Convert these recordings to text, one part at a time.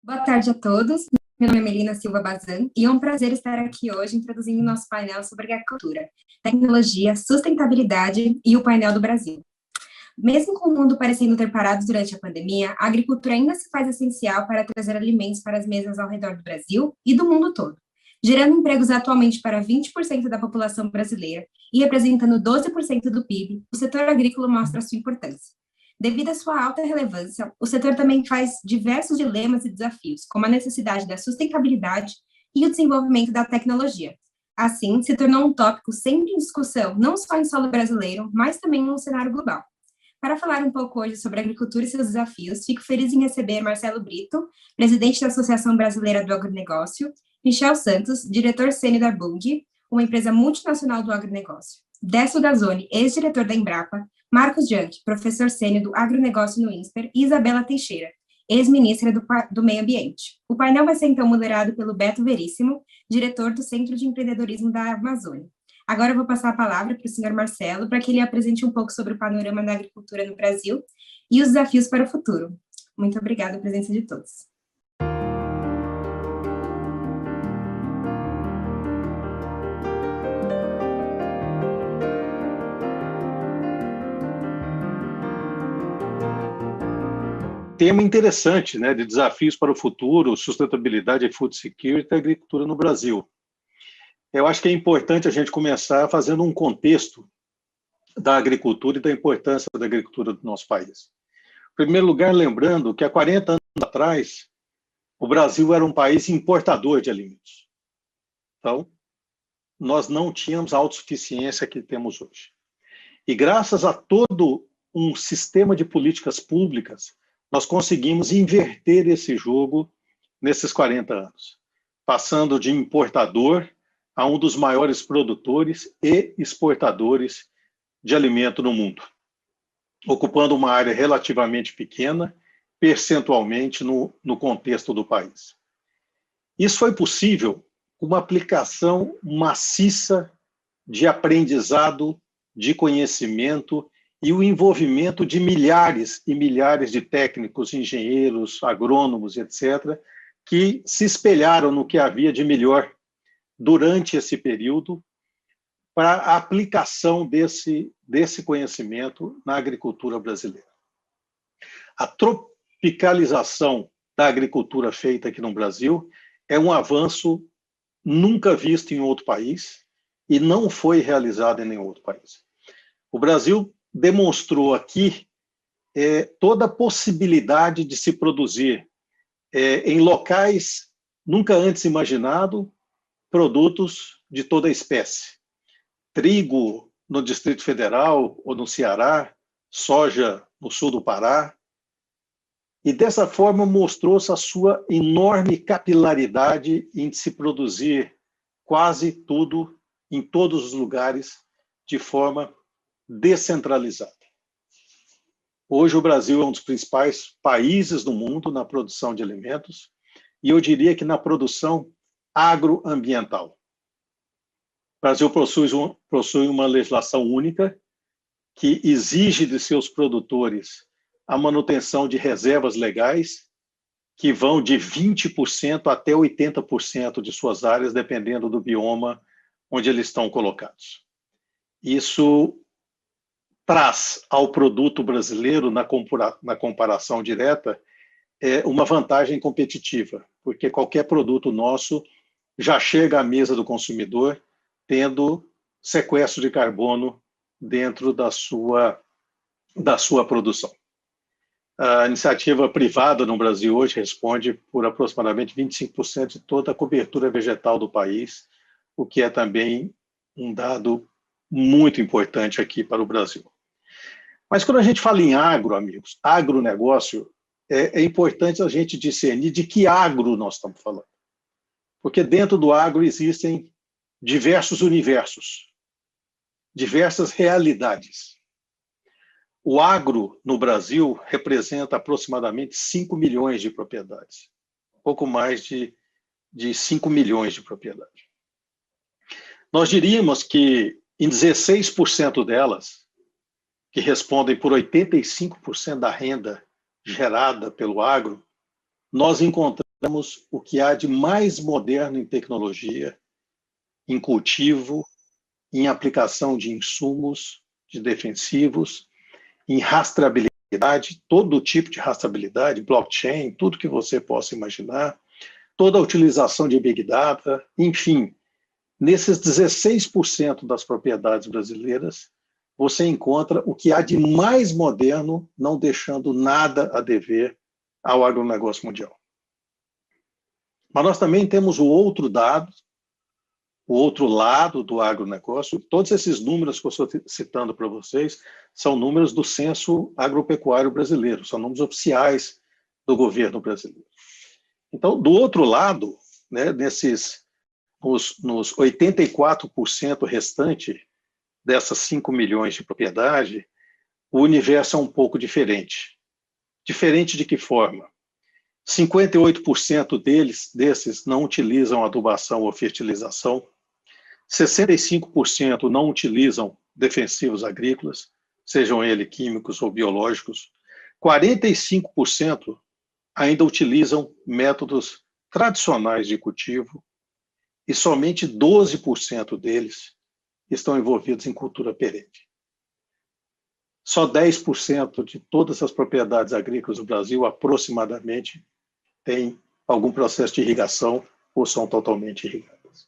Boa tarde a todos. Meu nome é Melina Silva Bazan e é um prazer estar aqui hoje introduzindo nosso painel sobre agricultura, tecnologia, sustentabilidade e o painel do Brasil. Mesmo com o mundo parecendo ter parado durante a pandemia, a agricultura ainda se faz essencial para trazer alimentos para as mesas ao redor do Brasil e do mundo todo, gerando empregos atualmente para 20% da população brasileira e representando 12% do PIB. O setor agrícola mostra sua importância. Devido à sua alta relevância, o setor também faz diversos dilemas e desafios, como a necessidade da sustentabilidade e o desenvolvimento da tecnologia. Assim, se tornou um tópico sempre em discussão, não só em solo brasileiro, mas também no cenário global. Para falar um pouco hoje sobre a agricultura e seus desafios, fico feliz em receber Marcelo Brito, presidente da Associação Brasileira do Agronegócio, Michel Santos, diretor sênior da Bunge, uma empresa multinacional do agronegócio, Décio Gazzoni, ex-diretor da Embrapa, Marcos Janck, professor sênior do agronegócio no INSPER, e Isabela Teixeira, ex-ministra do Meio Ambiente. O painel vai ser então moderado pelo Beto Veríssimo, diretor do Centro de Empreendedorismo da Amazônia. Agora eu vou passar a palavra para o senhor Marcelo, para que ele apresente um pouco sobre o panorama da agricultura no Brasil e os desafios para o futuro. Muito obrigada pela presença de todos. Tema interessante, né, de desafios para o futuro, sustentabilidade e food security e agricultura no Brasil. Eu acho que é importante a gente começar fazendo um contexto da agricultura e da importância da agricultura do nosso país. Em primeiro lugar, lembrando que há 40 anos atrás, o Brasil era um país importador de alimentos. Então, nós não tínhamos a autossuficiência que temos hoje. E graças a todo um sistema de políticas públicas, nós conseguimos inverter esse jogo nesses 40 anos, passando de importador a um dos maiores produtores e exportadores de alimento no mundo, ocupando uma área relativamente pequena, percentualmente, no contexto do país. Isso foi possível com uma aplicação maciça de aprendizado, de conhecimento e o envolvimento de milhares e milhares de técnicos, engenheiros, agrônomos, etc., que se espelharam no que havia de melhor durante esse período para a aplicação desse conhecimento na agricultura brasileira. A tropicalização da agricultura feita aqui no Brasil é um avanço nunca visto em outro país e não foi realizado em nenhum outro país. O Brasil demonstrou aqui toda a possibilidade de se produzir em locais nunca antes imaginados produtos de toda a espécie. Trigo no Distrito Federal ou no Ceará, soja no sul do Pará. E dessa forma mostrou-se a sua enorme capilaridade em se produzir quase tudo, em todos os lugares, de forma descentralizada. Hoje o Brasil é um dos principais países do mundo na produção de alimentos e eu diria que na produção agroambiental. O Brasil possui uma legislação única que exige de seus produtores a manutenção de reservas legais que vão de 20% até 80% de suas áreas, dependendo do bioma onde eles estão colocados. Isso traz ao produto brasileiro, na comparação direta, uma vantagem competitiva, porque qualquer produto nosso já chega à mesa do consumidor tendo sequestro de carbono dentro da sua produção. A iniciativa privada no Brasil hoje responde por aproximadamente 25% de toda a cobertura vegetal do país, o que é também um dado muito importante aqui para o Brasil. Mas quando a gente fala em agro, amigos, agronegócio, é importante a gente discernir de que agro nós estamos falando. Porque dentro do agro existem diversos universos, diversas realidades. O agro no Brasil representa aproximadamente 5 milhões de propriedades, pouco mais de 5 milhões de propriedades. Nós diríamos que em 16% delas, que respondem por 85% da renda gerada pelo agro, nós encontramos encontramos o que há de mais moderno em tecnologia, em cultivo, em aplicação de insumos, de defensivos, em rastreabilidade, todo tipo de rastreabilidade, blockchain, tudo que você possa imaginar, toda a utilização de Big Data, enfim, nesses 16% das propriedades brasileiras, você encontra o que há de mais moderno, não deixando nada a dever ao agronegócio mundial. Mas nós também temos o outro dado, o outro lado do agronegócio. Todos esses números que eu estou citando para vocês são números do Censo Agropecuário Brasileiro, são números oficiais do governo brasileiro. Então, do outro lado, né, nos 84% restante dessas 5 milhões de propriedade, o universo é um pouco diferente. Diferente de que forma? 58% desses não utilizam adubação ou fertilização, 65% não utilizam defensivos agrícolas, sejam eles químicos ou biológicos, 45% ainda utilizam métodos tradicionais de cultivo e somente 12% deles estão envolvidos em cultura perene. Só 10% de todas as propriedades agrícolas do Brasil, aproximadamente, têm algum processo de irrigação ou são totalmente irrigadas.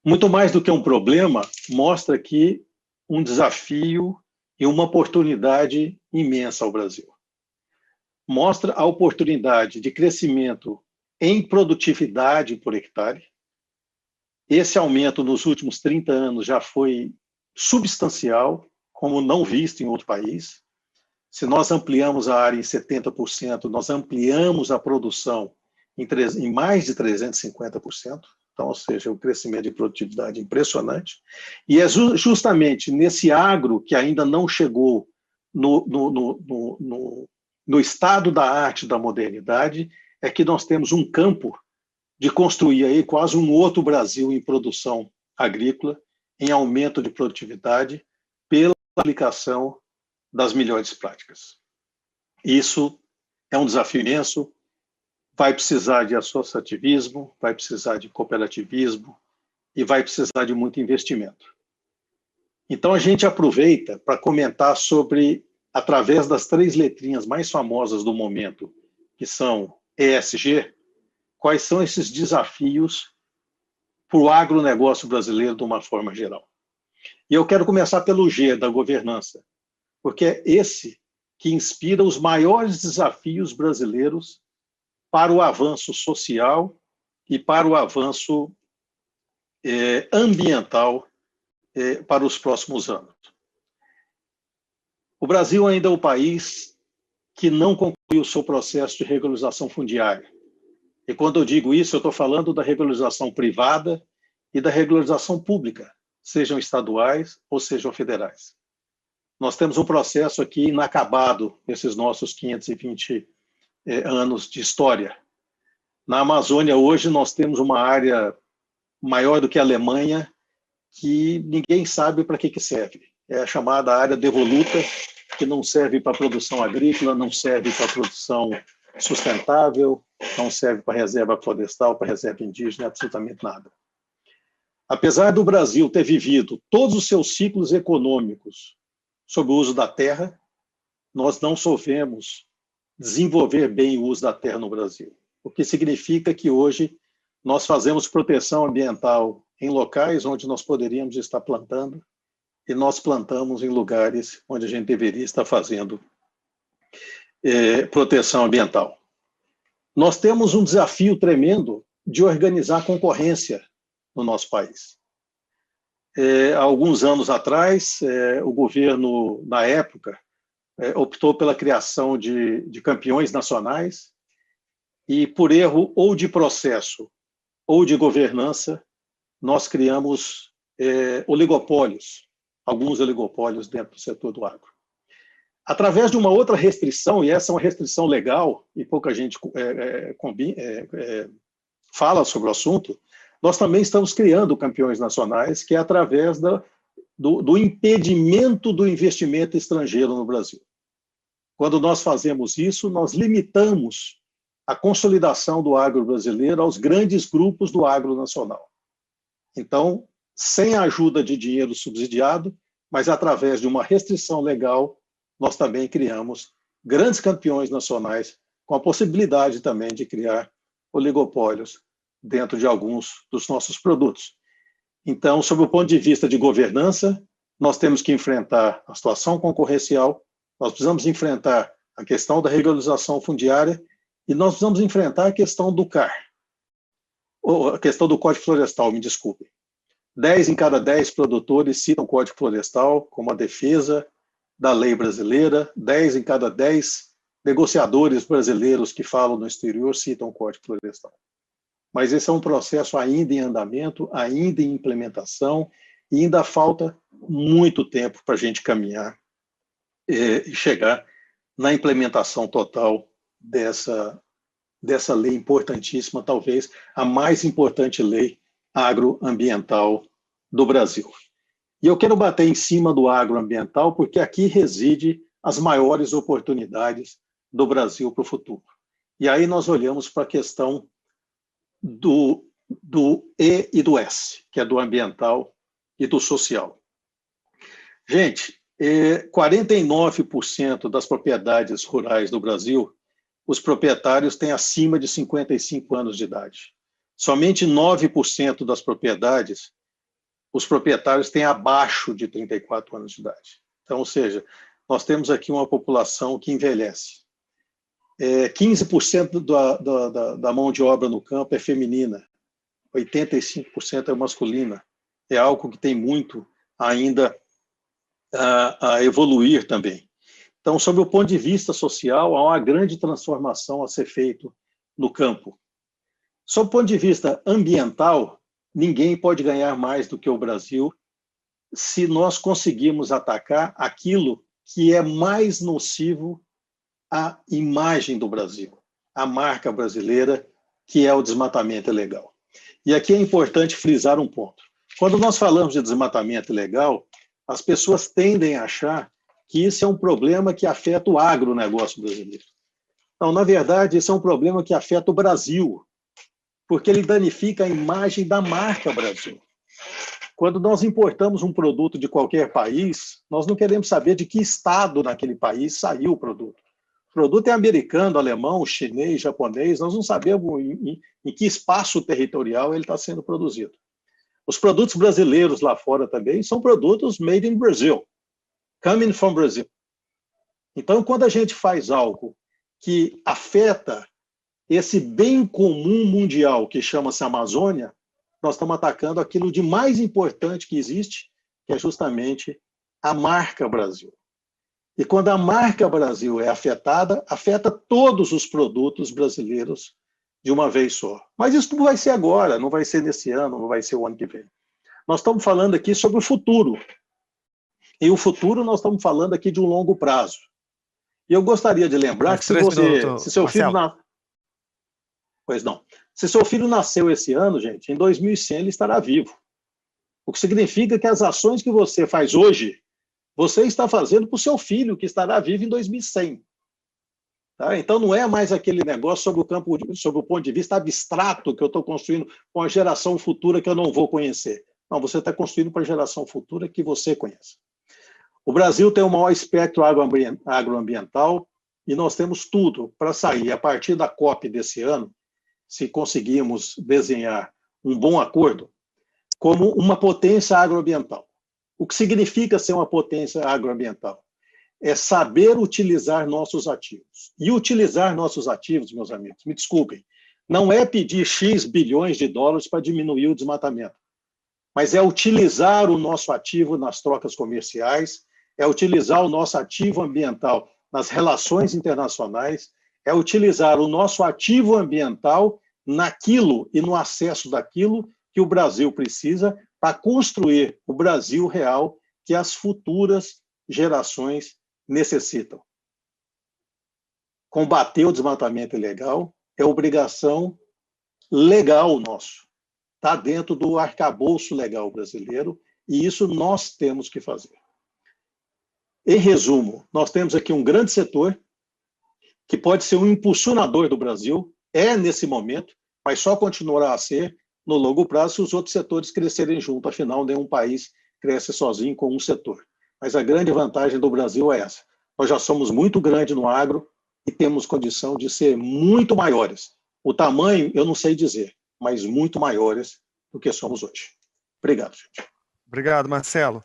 Muito mais do que um problema, mostra aqui um desafio e uma oportunidade imensa ao Brasil. Mostra a oportunidade de crescimento em produtividade por hectare. Esse aumento nos últimos 30 anos já foi substancial, como não visto em outro país. Se nós ampliamos a área em 70%, nós ampliamos a produção em mais de 350%. Então, ou seja, o crescimento de produtividade impressionante. E é justamente nesse agro que ainda não chegou no estado da arte da modernidade, é que nós temos um campo de construir aí quase um outro Brasil em produção agrícola, em aumento de produtividade, pela aplicação das melhores práticas. Isso é um desafio imenso, vai precisar de associativismo, vai precisar de cooperativismo e vai precisar de muito investimento. Então, a gente aproveita para comentar sobre, através das 3 letrinhas mais famosas do momento, que são ESG, quais são esses desafios para o agronegócio brasileiro de uma forma geral. E eu quero começar pelo G, da governança, porque é esse que inspira os maiores desafios brasileiros para o avanço social e para o avanço ambiental para os próximos anos. O Brasil ainda é o país que não concluiu o seu processo de regularização fundiária. E quando eu digo isso, eu estou falando da regularização privada e da regularização pública, sejam estaduais ou sejam federais. Nós temos um processo aqui inacabado nesses nossos 520 anos de história. Na Amazônia, hoje, nós temos uma área maior do que a Alemanha, que ninguém sabe para que serve. É a chamada área devoluta, que não serve para produção agrícola, não serve para produção sustentável, não serve para reserva florestal, para reserva indígena, absolutamente nada. Apesar do Brasil ter vivido todos os seus ciclos econômicos sob o uso da terra, nós não soubemos desenvolver bem o uso da terra no Brasil, o que significa que hoje nós fazemos proteção ambiental em locais onde nós poderíamos estar plantando e nós plantamos em lugares onde a gente deveria estar fazendo proteção ambiental. Nós temos um desafio tremendo de organizar concorrência no nosso país. Há alguns anos atrás, o governo, na época, optou pela criação de campeões nacionais e, por erro ou de processo ou de governança, nós criamos oligopólios, alguns oligopólios dentro do setor do agro. Através de uma outra restrição, e essa é uma restrição legal, e pouca gente fala sobre o assunto, nós também estamos criando campeões nacionais, que é através do impedimento do investimento estrangeiro no Brasil. Quando nós fazemos isso, nós limitamos a consolidação do agro brasileiro aos grandes grupos do agro nacional. Então, sem a ajuda de dinheiro subsidiado, mas através de uma restrição legal, nós também criamos grandes campeões nacionais, com a possibilidade também de criar oligopólios dentro de alguns dos nossos produtos. Então, sob o ponto de vista de governança, nós temos que enfrentar a situação concorrencial, nós precisamos enfrentar a questão da regularização fundiária e nós precisamos enfrentar a questão do CAR, ou a questão do Código Florestal, me desculpe. 10 em cada 10 produtores citam o Código Florestal como a defesa da lei brasileira, 10 em cada 10 negociadores brasileiros que falam no exterior citam o Código Florestal. Mas esse é um processo ainda em andamento, ainda em implementação, e ainda falta muito tempo para a gente caminhar e chegar na implementação total dessa lei importantíssima, talvez a mais importante lei agroambiental do Brasil. E eu quero bater em cima do agroambiental, porque aqui reside as maiores oportunidades do Brasil para o futuro. E aí nós olhamos para a questão do E e do S, que é do ambiental e do social. Gente, 49% das propriedades rurais do Brasil, os proprietários têm acima de 55 anos de idade. Somente 9% das propriedades, os proprietários têm abaixo de 34 anos de idade. Então, ou seja, nós temos aqui uma população que envelhece. 15% da mão de obra no campo é feminina, 85% é masculina. É algo que tem muito ainda a evoluir também. Então, sob o ponto de vista social, há uma grande transformação a ser feita no campo. Sob o ponto de vista ambiental, ninguém pode ganhar mais do que o Brasil se nós conseguirmos atacar aquilo que é mais nocivo à imagem do Brasil, a marca brasileira, que é o desmatamento ilegal. E aqui é importante frisar um ponto. Quando nós falamos de desmatamento ilegal, as pessoas tendem a achar que isso é um problema que afeta o agronegócio brasileiro. Não, na verdade, isso é um problema que afeta o Brasil, porque ele danifica a imagem da marca Brasil. Quando nós importamos um produto de qualquer país, nós não queremos saber de que estado naquele país saiu o produto. O produto é americano, alemão, chinês, japonês, nós não sabemos em que espaço territorial ele está sendo produzido. Os produtos brasileiros lá fora também são produtos made in Brazil, coming from Brazil. Então, quando a gente faz algo que afeta esse bem comum mundial que chama-se Amazônia, nós estamos atacando aquilo de mais importante que existe, que é justamente a marca Brasil. E quando a marca Brasil é afetada, afeta todos os produtos brasileiros de uma vez só. Mas isso não vai ser agora, não vai ser nesse ano, não vai ser o ano que vem. Nós estamos falando aqui sobre o futuro. E o futuro nós estamos falando aqui de um longo prazo. E eu gostaria de lembrar que se seu filho Pois não. Se seu filho nasceu esse ano, gente, em 2100 ele estará vivo. O que significa que as ações que você faz hoje, você está fazendo para o seu filho, que estará vivo em 2100. Tá? Então, não é mais aquele negócio sobre o ponto de vista abstrato que eu estou construindo com a geração futura que eu não vou conhecer. Não, você está construindo para a geração futura que você conhece. O Brasil tem o maior espectro agroambiental e nós temos tudo para sair, a partir da COP desse ano, se conseguirmos desenhar um bom acordo, como uma potência agroambiental. O que significa ser uma potência agroambiental? É saber utilizar nossos ativos. E utilizar nossos ativos, meus amigos, me desculpem, não é pedir X bilhões de dólares para diminuir o desmatamento, mas é utilizar o nosso ativo nas trocas comerciais, é utilizar o nosso ativo ambiental nas relações internacionais, é utilizar o nosso ativo ambiental naquilo e no acesso daquilo que o Brasil precisa para construir o Brasil real que as futuras gerações necessitam. Combater o desmatamento ilegal é obrigação legal nosso. Está dentro do arcabouço legal brasileiro e isso nós temos que fazer. Em resumo, nós temos aqui um grande setor que pode ser um impulsionador do Brasil, é nesse momento, mas só continuará a ser no longo prazo se os outros setores crescerem junto. Afinal, nenhum país cresce sozinho com um setor. Mas a grande vantagem do Brasil é essa. Nós já somos muito grandes no agro e temos condição de ser muito maiores. O tamanho, eu não sei dizer, mas muito maiores do que somos hoje. Obrigado, gente. Obrigado, Marcelo.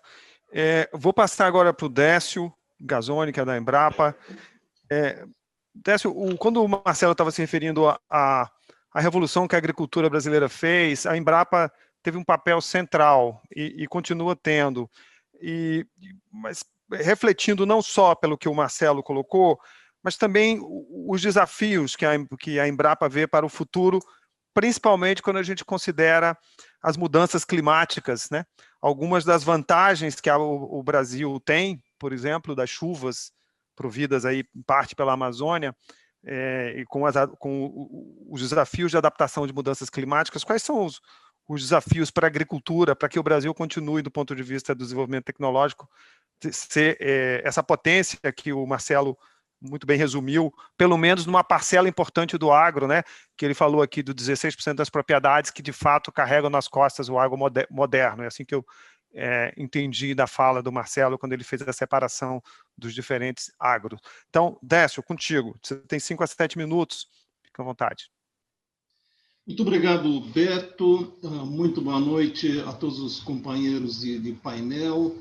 Vou passar agora para o Décio Gazzoni, que é da Embrapa. Décio, quando o Marcelo estava se referindo à revolução que a agricultura brasileira fez, a Embrapa teve um papel central e continua tendo. Mas refletindo não só pelo que o Marcelo colocou, mas também os desafios que a Embrapa vê para o futuro, principalmente quando a gente considera as mudanças climáticas, né? Algumas das vantagens que o Brasil tem, por exemplo, das chuvas providas aí em parte pela Amazônia, e com os desafios de adaptação de mudanças climáticas, quais são os desafios para a agricultura, para que o Brasil continue, do ponto de vista do desenvolvimento tecnológico, ser essa potência que o Marcelo muito bem resumiu, pelo menos numa parcela importante do agro, né? Que ele falou aqui do 16% das propriedades que de fato carregam nas costas o agro moderno. É assim que eu entendi da fala do Marcelo quando ele fez a separação dos diferentes agros. Então, Décio, contigo. Você tem 5 a 7 minutos. Fica à vontade. Muito obrigado, Beto. Muito boa noite a todos os companheiros de painel.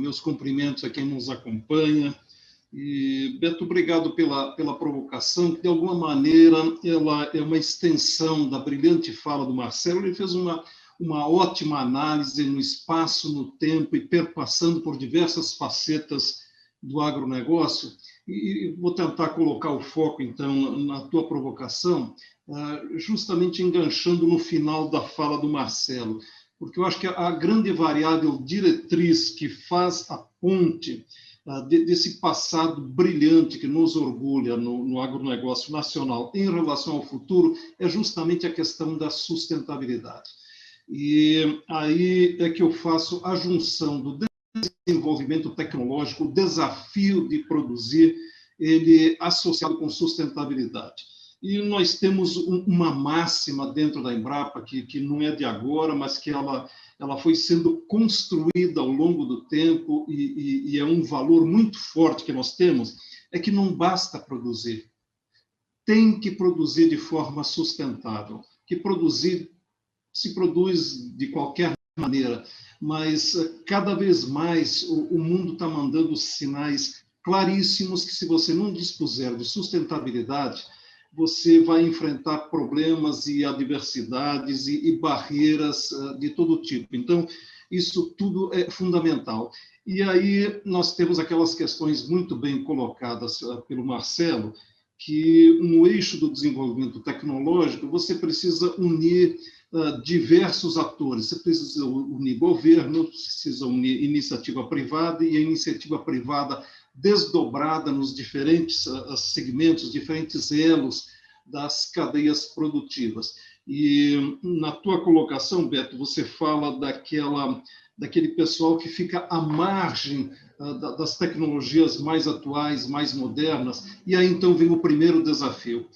Meus cumprimentos a quem nos acompanha. E, Beto, obrigado pela provocação, que de alguma maneira ela é uma extensão da brilhante fala do Marcelo. Ele fez uma ótima análise no espaço, no tempo e perpassando por diversas facetas do agronegócio. E vou tentar colocar o foco, então, na tua provocação, justamente enganchando no final da fala do Marcelo, porque eu acho que a grande variável diretriz que faz a ponte desse passado brilhante que nos orgulha no agronegócio nacional em relação ao futuro é justamente a questão da sustentabilidade. E aí é que eu faço a junção do desenvolvimento tecnológico, o desafio de produzir, ele associado com sustentabilidade. E nós temos uma máxima dentro da Embrapa, que não é de agora, mas que ela foi sendo construída ao longo do tempo e é um valor muito forte que nós temos, é que não basta produzir. Tem que produzir de forma sustentável, que se produz de qualquer maneira, mas cada vez mais o mundo está mandando sinais claríssimos que se você não dispuser de sustentabilidade, você vai enfrentar problemas e adversidades e barreiras de todo tipo. Então, isso tudo é fundamental. E aí nós temos aquelas questões muito bem colocadas pelo Marcelo, que no eixo do desenvolvimento tecnológico você precisa unir diversos atores. Você precisa unir governo, precisa unir iniciativa privada e a iniciativa privada desdobrada nos diferentes segmentos, diferentes elos das cadeias produtivas. E na tua colocação, Beto, você fala daquele pessoal que fica à margem das tecnologias mais atuais, mais modernas, e aí então vem o primeiro desafio.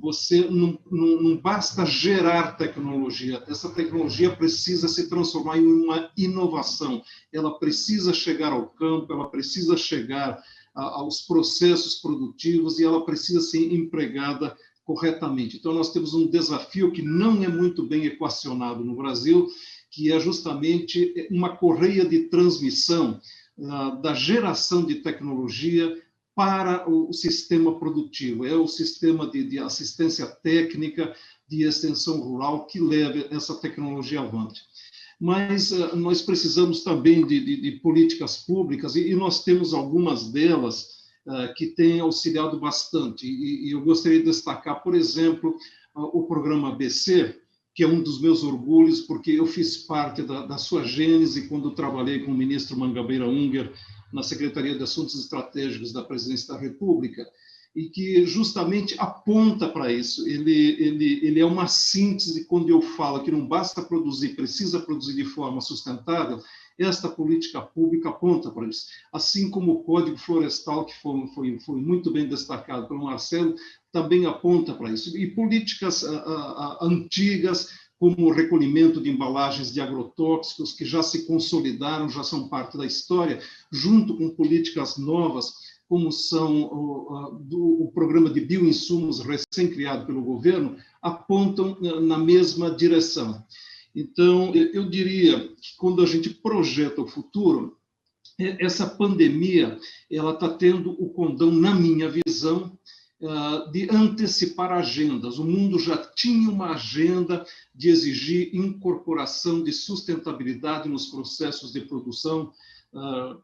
Você não basta gerar tecnologia, essa tecnologia precisa se transformar em uma inovação, ela precisa chegar ao campo, ela precisa chegar aos processos produtivos e ela precisa ser empregada corretamente. Então, nós temos um desafio que não é muito bem equacionado no Brasil, que é justamente uma correia de transmissão da geração de tecnologia para o sistema produtivo. É o sistema de assistência técnica, de extensão rural, que leva essa tecnologia avante. Mas nós precisamos também de políticas públicas, e nós temos algumas delas que têm auxiliado bastante. E eu gostaria de destacar, por exemplo, o programa ABC, que é um dos meus orgulhos, porque eu fiz parte da sua gênese quando trabalhei com o ministro Mangabeira Unger na Secretaria de Assuntos Estratégicos da Presidência da República, e que justamente aponta para isso. Ele é uma síntese quando eu falo que não basta produzir, precisa produzir de forma sustentável. Esta política pública aponta para isso. Assim como o Código Florestal, que foi muito bem destacado pelo Marcelo, também aponta para isso. E políticas antigas, como o recolhimento de embalagens de agrotóxicos, que já se consolidaram, já são parte da história, junto com políticas novas, como são o programa de bioinsumos recém-criado pelo governo, apontam na mesma direção. Então, eu diria que quando a gente projeta o futuro, essa pandemia ela está tendo o condão, na minha visão, de antecipar agendas. O mundo já tinha uma agenda de exigir incorporação de sustentabilidade nos processos de produção,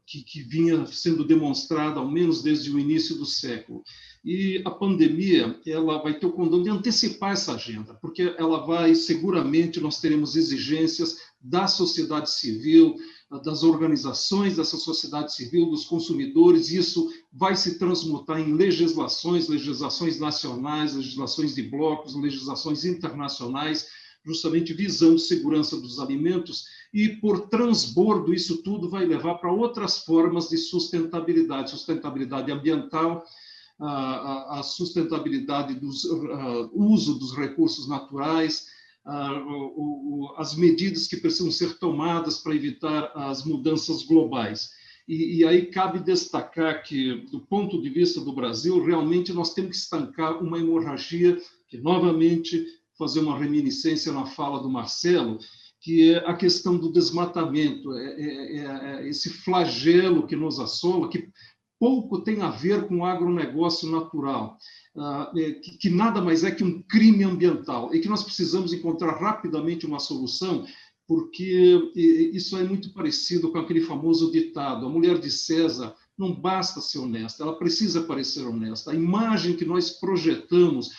que vinha sendo demonstrada, ao menos desde o início do século. E a pandemia ela vai ter o condão de antecipar essa agenda, porque ela vai, seguramente, nós teremos exigências da sociedade civil, das organizações dessa sociedade civil, dos consumidores, e isso vai se transmutar em legislações nacionais, legislações de blocos, legislações internacionais, justamente visando segurança dos alimentos, e por transbordo isso tudo vai levar para outras formas de sustentabilidade ambiental, a sustentabilidade do uso dos recursos naturais, as medidas que precisam ser tomadas para evitar as mudanças globais. E aí cabe destacar que, do ponto de vista do Brasil, realmente nós temos que estancar uma hemorragia, que, novamente, fazer uma reminiscência na fala do Marcelo, que é a questão do desmatamento, esse flagelo que nos assola, que pouco tem a ver com o agronegócio natural, que nada mais é que um crime ambiental, e que nós precisamos encontrar rapidamente uma solução, porque isso é muito parecido com aquele famoso ditado: a mulher de César não basta ser honesta, ela precisa parecer honesta. A imagem que nós projetamos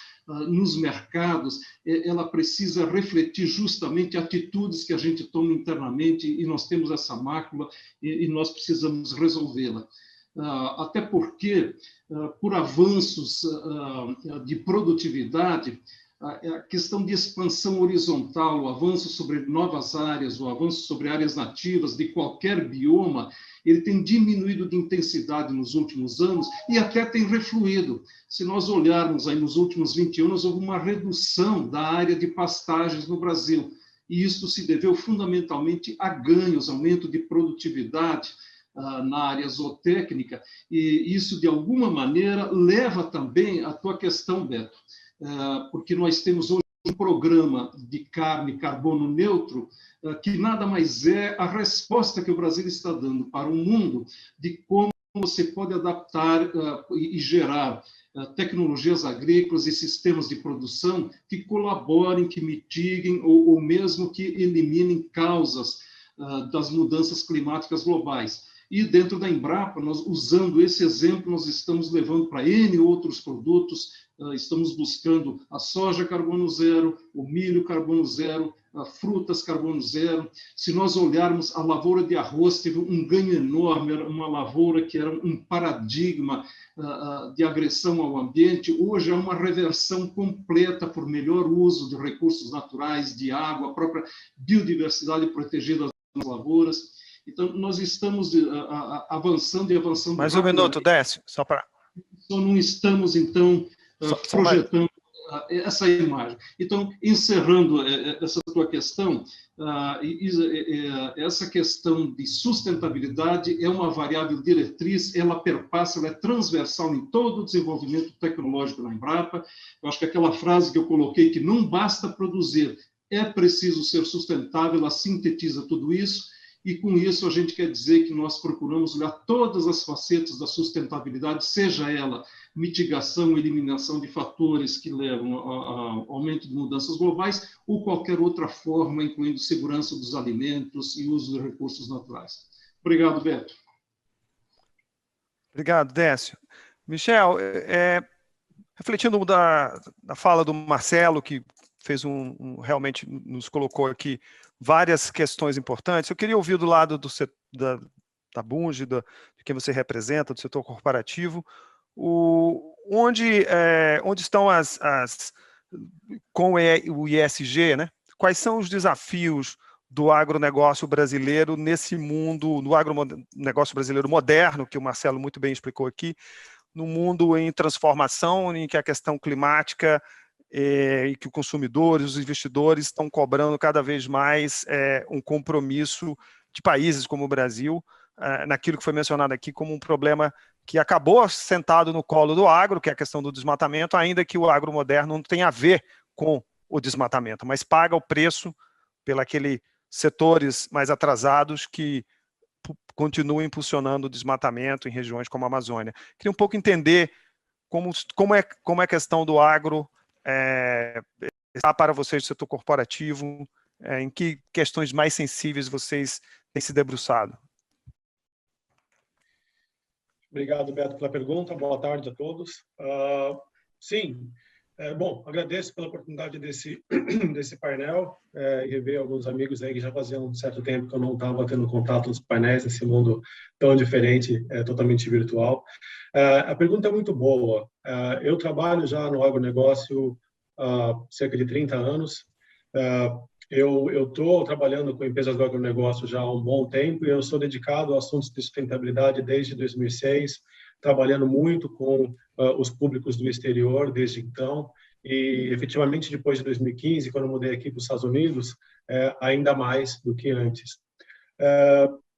nos mercados, ela precisa refletir justamente atitudes que a gente toma internamente, e nós temos essa mácula e nós precisamos resolvê-la. Até porque, por avanços de produtividade, a questão de expansão horizontal, o avanço sobre novas áreas, o avanço sobre áreas nativas de qualquer bioma, ele tem diminuído de intensidade nos últimos anos e até tem refluído. Se nós olharmos aí nos últimos 20 anos, houve uma redução da área de pastagens no Brasil, e isso se deveu fundamentalmente a ganhos, aumento de produtividade na área zootécnica, e isso, de alguma maneira, leva também à tua questão, Beto, porque nós temos hoje um programa de carne carbono neutro, que nada mais é a resposta que o Brasil está dando para o mundo de como você pode adaptar e gerar tecnologias agrícolas e sistemas de produção que colaborem, que mitiguem ou mesmo que eliminem causas das mudanças climáticas globais. E dentro da Embrapa, nós, usando esse exemplo, nós estamos levando para N outros produtos, estamos buscando a soja carbono zero, o milho carbono zero, frutas carbono zero. Se nós olharmos, a lavoura de arroz teve um ganho enorme, era uma lavoura que era um paradigma de agressão ao ambiente, hoje é uma reversão completa por melhor uso de recursos naturais, de água, a própria biodiversidade protegida das lavouras. Então, nós estamos avançando e avançando. Mais um minuto, Décio, só para... Só não estamos, então, projetando essa imagem. Então, encerrando essa tua questão, essa questão de sustentabilidade é uma variável diretriz, ela perpassa, ela é transversal em todo o desenvolvimento tecnológico na Embrapa. Eu acho que aquela frase que eu coloquei, que não basta produzir, é preciso ser sustentável, ela sintetiza tudo isso. E com isso a gente quer dizer que nós procuramos olhar todas as facetas da sustentabilidade, seja ela mitigação, eliminação de fatores que levam ao aumento de mudanças globais, ou qualquer outra forma, incluindo segurança dos alimentos e uso de recursos naturais. Obrigado, Beto. Obrigado, Décio. Michel, refletindo da fala do Marcelo, que fez realmente nos colocou aqui várias questões importantes. Eu queria ouvir do lado da Bunge, de quem você representa, do setor corporativo, onde estão com o ISG, né? Quais são os desafios do agronegócio brasileiro nesse mundo, do agronegócio brasileiro moderno, que o Marcelo muito bem explicou aqui, no mundo em transformação, em que a questão climática e que os consumidores, os investidores estão cobrando cada vez mais um compromisso de países como o Brasil, naquilo que foi mencionado aqui como um problema que acabou sentado no colo do agro, que é a questão do desmatamento, ainda que o agro moderno não tenha a ver com o desmatamento, mas paga o preço pelos setores mais atrasados que continuam impulsionando o desmatamento em regiões como a Amazônia. Queria um pouco entender como é a questão do agro para vocês do setor corporativo, em que questões mais sensíveis vocês têm se debruçado. Obrigado, Beto, pela pergunta. Boa tarde a todos. Sim, bom, agradeço pela oportunidade desse painel e rever alguns amigos aí que já fazia um certo tempo que eu não estava tendo contato nos painéis nesse mundo tão diferente, totalmente virtual. A pergunta é muito boa. Eu trabalho já no agronegócio há cerca de 30 anos. Eu estou trabalhando com empresas do agronegócio já há um bom tempo e eu sou dedicado a assuntos de sustentabilidade desde 2006, trabalhando muito com os públicos do exterior desde então e, efetivamente, depois de 2015, quando eu mudei aqui para os Estados Unidos, ainda mais do que antes.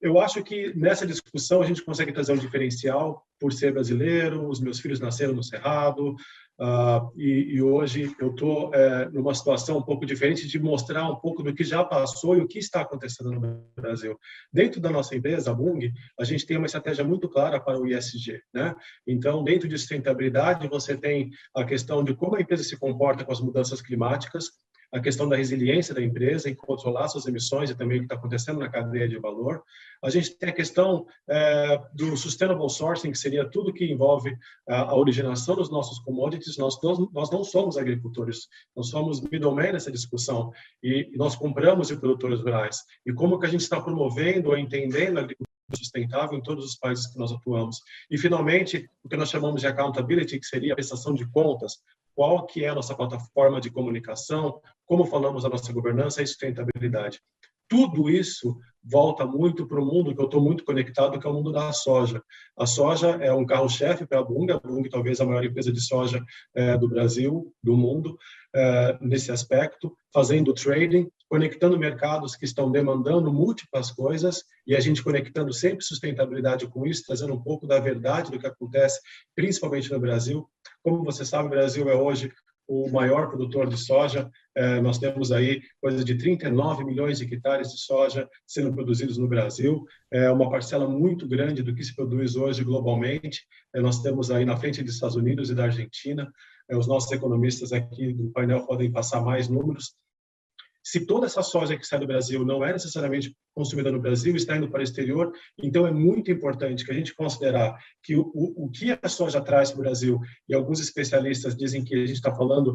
Eu acho que nessa discussão a gente consegue trazer um diferencial por ser brasileiro, os meus filhos nasceram no Cerrado, e hoje eu estou numa situação um pouco diferente de mostrar um pouco do que já passou e o que está acontecendo no Brasil. Dentro da nossa empresa, a Bunge, a gente tem uma estratégia muito clara para o ESG, né? Então, dentro de sustentabilidade, você tem a questão de como a empresa se comporta com as mudanças climáticas, a questão da resiliência da empresa em controlar suas emissões e também o que está acontecendo na cadeia de valor. A gente tem a questão do sustainable sourcing, que seria tudo que envolve a originação dos nossos commodities. Nós não somos agricultores, nós somos middlemen nessa discussão e nós compramos de produtores rurais. E como que a gente está promovendo ou entendendo a agricultura sustentável em todos os países que nós atuamos. E, finalmente, o que nós chamamos de accountability, que seria a prestação de contas. Qual que é a nossa plataforma de comunicação, como falamos da nossa governança e sustentabilidade. Tudo isso volta muito para o mundo que eu estou muito conectado, que é o mundo da soja. A soja é um carro-chefe para a Bunge talvez a maior empresa de soja do Brasil, do mundo, nesse aspecto, fazendo trading, conectando mercados que estão demandando múltiplas coisas e a gente conectando sempre sustentabilidade com isso, trazendo um pouco da verdade do que acontece, principalmente no Brasil. Como você sabe, o Brasil é hoje o maior produtor de soja. Nós temos aí coisa de 39 milhões de hectares de soja sendo produzidos no Brasil. É uma parcela muito grande do que se produz hoje globalmente. Nós temos aí na frente dos Estados Unidos e da Argentina. Os nossos economistas aqui do painel podem passar mais números. Se toda essa soja que sai do Brasil não é necessariamente consumida no Brasil, está indo para o exterior, então é muito importante que a gente considerar que o que a soja traz para o Brasil, e alguns especialistas dizem que a gente está falando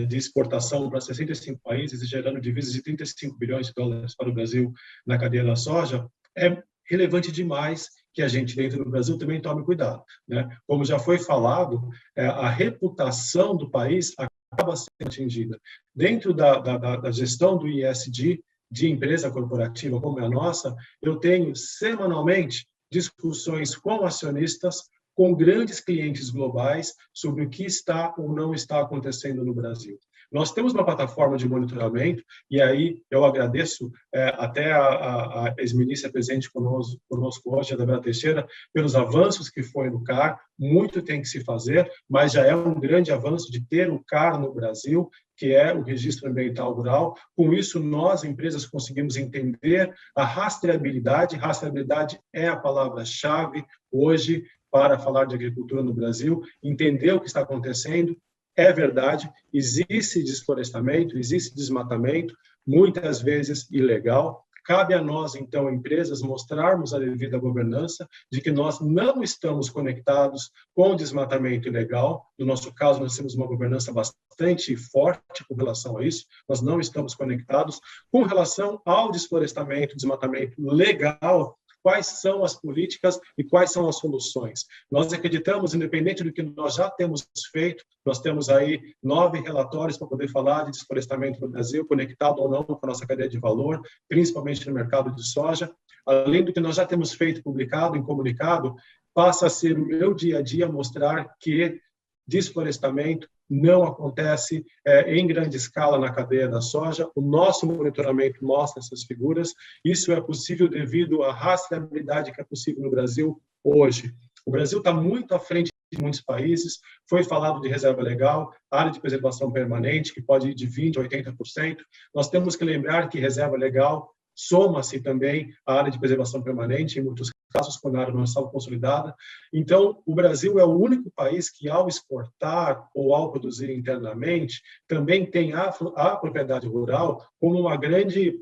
de exportação para 65 países e gerando divisas de 35 bilhões de dólares para o Brasil na cadeia da soja, é relevante demais que a gente dentro do Brasil também tome cuidado, né? Como já foi falado, a reputação do país acaba sendo atingida. Dentro da gestão do ESG, de empresa corporativa como é a nossa, eu tenho semanalmente discussões com acionistas, com grandes clientes globais sobre o que está ou não está acontecendo no Brasil. Nós temos uma plataforma de monitoramento, e aí eu agradeço até a ex-ministra presente conosco hoje, a Isabela Teixeira, pelos avanços que foi no CAR. Muito tem que se fazer, mas já é um grande avanço de ter o CAR no Brasil, que é o Registro Ambiental Rural. Com isso, nós, empresas, conseguimos entender a rastreabilidade. Rastreabilidade é a palavra-chave hoje para falar de agricultura no Brasil, entender o que está acontecendo. É verdade, existe desflorestamento, existe desmatamento, muitas vezes ilegal. Cabe a nós, então, empresas, mostrarmos a devida governança de que nós não estamos conectados com o desmatamento ilegal. No nosso caso, nós temos uma governança bastante forte com relação a isso. Nós não estamos conectados com relação ao desflorestamento, desmatamento legal. quais são as políticas e quais são as soluções. Nós acreditamos, independente do que nós já temos feito, nós temos aí 9 relatórios para poder falar de desflorestamento no Brasil, conectado ou não com a nossa cadeia de valor, principalmente no mercado de soja. Além do que nós já temos feito, publicado em comunicado, passa a ser o meu dia a dia mostrar que desflorestamento não acontece em grande escala na cadeia da soja. O nosso monitoramento mostra essas figuras. Isso é possível devido à rastreabilidade que é possível no Brasil hoje. O Brasil está muito à frente de muitos países. Foi falado de reserva legal, área de preservação permanente, que pode ir de 20% a 80%. Nós temos que lembrar que reserva legal soma-se também à área de preservação permanente, em muitos casos, quando a área não está consolidada. Então, o Brasil é o único país que, ao exportar ou ao produzir internamente, também tem a propriedade rural como uma grande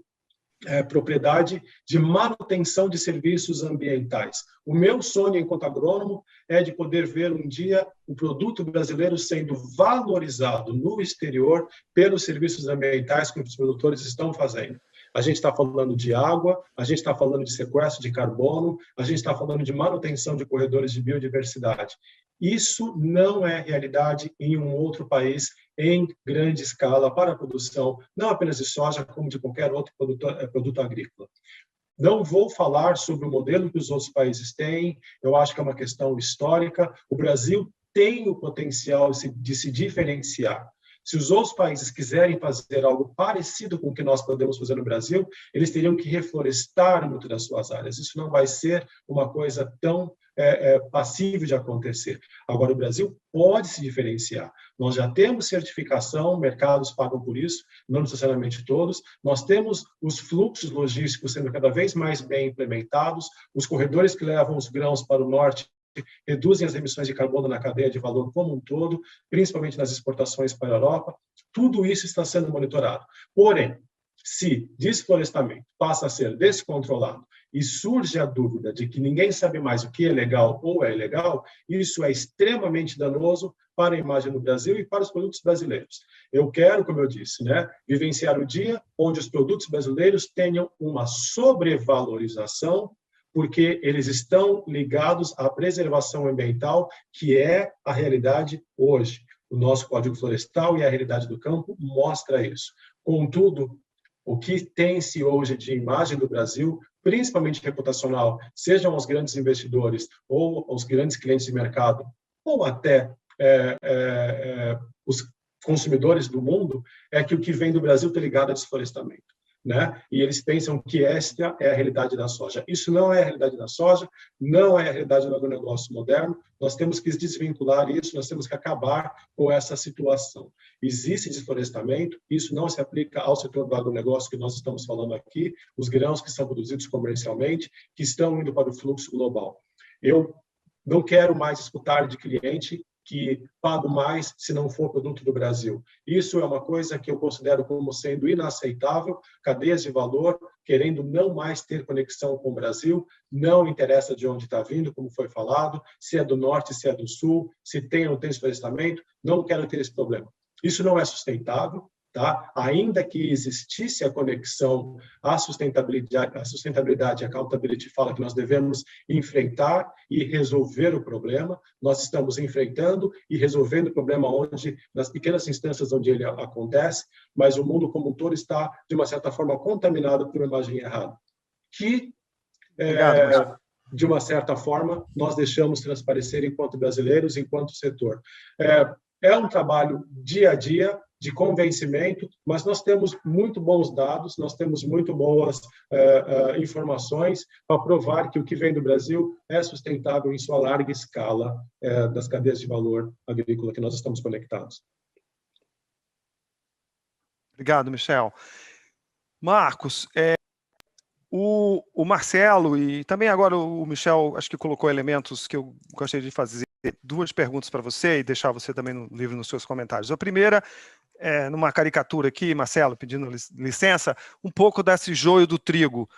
propriedade de manutenção de serviços ambientais. O meu sonho, enquanto agrônomo, é de poder ver um dia o produto brasileiro sendo valorizado no exterior pelos serviços ambientais que os produtores estão fazendo. A gente está falando de água, a gente está falando de sequestro de carbono, a gente está falando de manutenção de corredores de biodiversidade. Isso não é realidade em um outro país em grande escala para a produção, não apenas de soja, como de qualquer outro produto agrícola. Não vou falar sobre o modelo que os outros países têm, eu acho que é uma questão histórica. O Brasil tem o potencial de se diferenciar. Se os outros países quiserem fazer algo parecido com o que nós podemos fazer no Brasil, eles teriam que reflorestar muito das suas áreas. Isso não vai ser uma coisa tão passível de acontecer. Agora, o Brasil pode se diferenciar. Nós já temos certificação, mercados pagam por isso, não necessariamente todos. Nós temos os fluxos logísticos sendo cada vez mais bem implementados, os corredores que levam os grãos para o norte reduzem as emissões de carbono na cadeia de valor como um todo, principalmente nas exportações para a Europa. Tudo isso está sendo monitorado. Porém, se desflorestamento passa a ser descontrolado e surge a dúvida de que ninguém sabe mais o que é legal ou é ilegal, isso é extremamente danoso para a imagem do Brasil e para os produtos brasileiros. Eu quero, como eu disse, vivenciar o dia onde os produtos brasileiros tenham uma sobrevalorização, porque eles estão ligados à preservação ambiental, que é a realidade hoje. O nosso Código Florestal e a realidade do campo mostra isso. Contudo, o que tem-se hoje de imagem do Brasil, principalmente reputacional, sejam aos grandes investidores ou aos grandes clientes de mercado, ou até os consumidores do mundo, é que o que vem do Brasil está ligado a desflorestamento. E eles pensam que esta é a realidade da soja. Isso não é a realidade da soja, não é a realidade do agronegócio moderno. Nós temos que desvincular isso, nós temos que acabar com essa situação. Existe desflorestamento, isso não se aplica ao setor do agronegócio que nós estamos falando aqui, os grãos que são produzidos comercialmente, que estão indo para o fluxo global. Eu não quero mais escutar de cliente que pago mais se não for produto do Brasil. Isso é uma coisa que eu considero como sendo inaceitável, cadeias de valor querendo não mais ter conexão com o Brasil, não interessa de onde está vindo, como foi falado, se é do norte, se é do sul, se tem ou não tem desflorestamento, não quero ter esse problema. Isso não é sustentável. Ainda que existisse a conexão à sustentabilidade, a accountability fala que nós devemos enfrentar e resolver o problema. Nós estamos enfrentando e resolvendo o problema nas pequenas instâncias onde ele acontece, mas o mundo como um todo está, de uma certa forma, contaminado por uma imagem errada. Que, de uma certa forma, nós deixamos transparecer enquanto brasileiros, enquanto setor. É um trabalho dia a dia, de convencimento, mas nós temos muito bons dados, nós temos muito boas informações para provar que o que vem do Brasil é sustentável em sua larga escala das cadeias de valor agrícola que nós estamos conectados. Obrigado, Michel. Marcos, o Marcelo e também agora o Michel, acho que colocou elementos que eu gostaria de fazer duas perguntas para você e deixar você também no livro nos seus comentários. A primeira, numa caricatura aqui, Marcelo, pedindo licença, um pouco desse joio do trigo.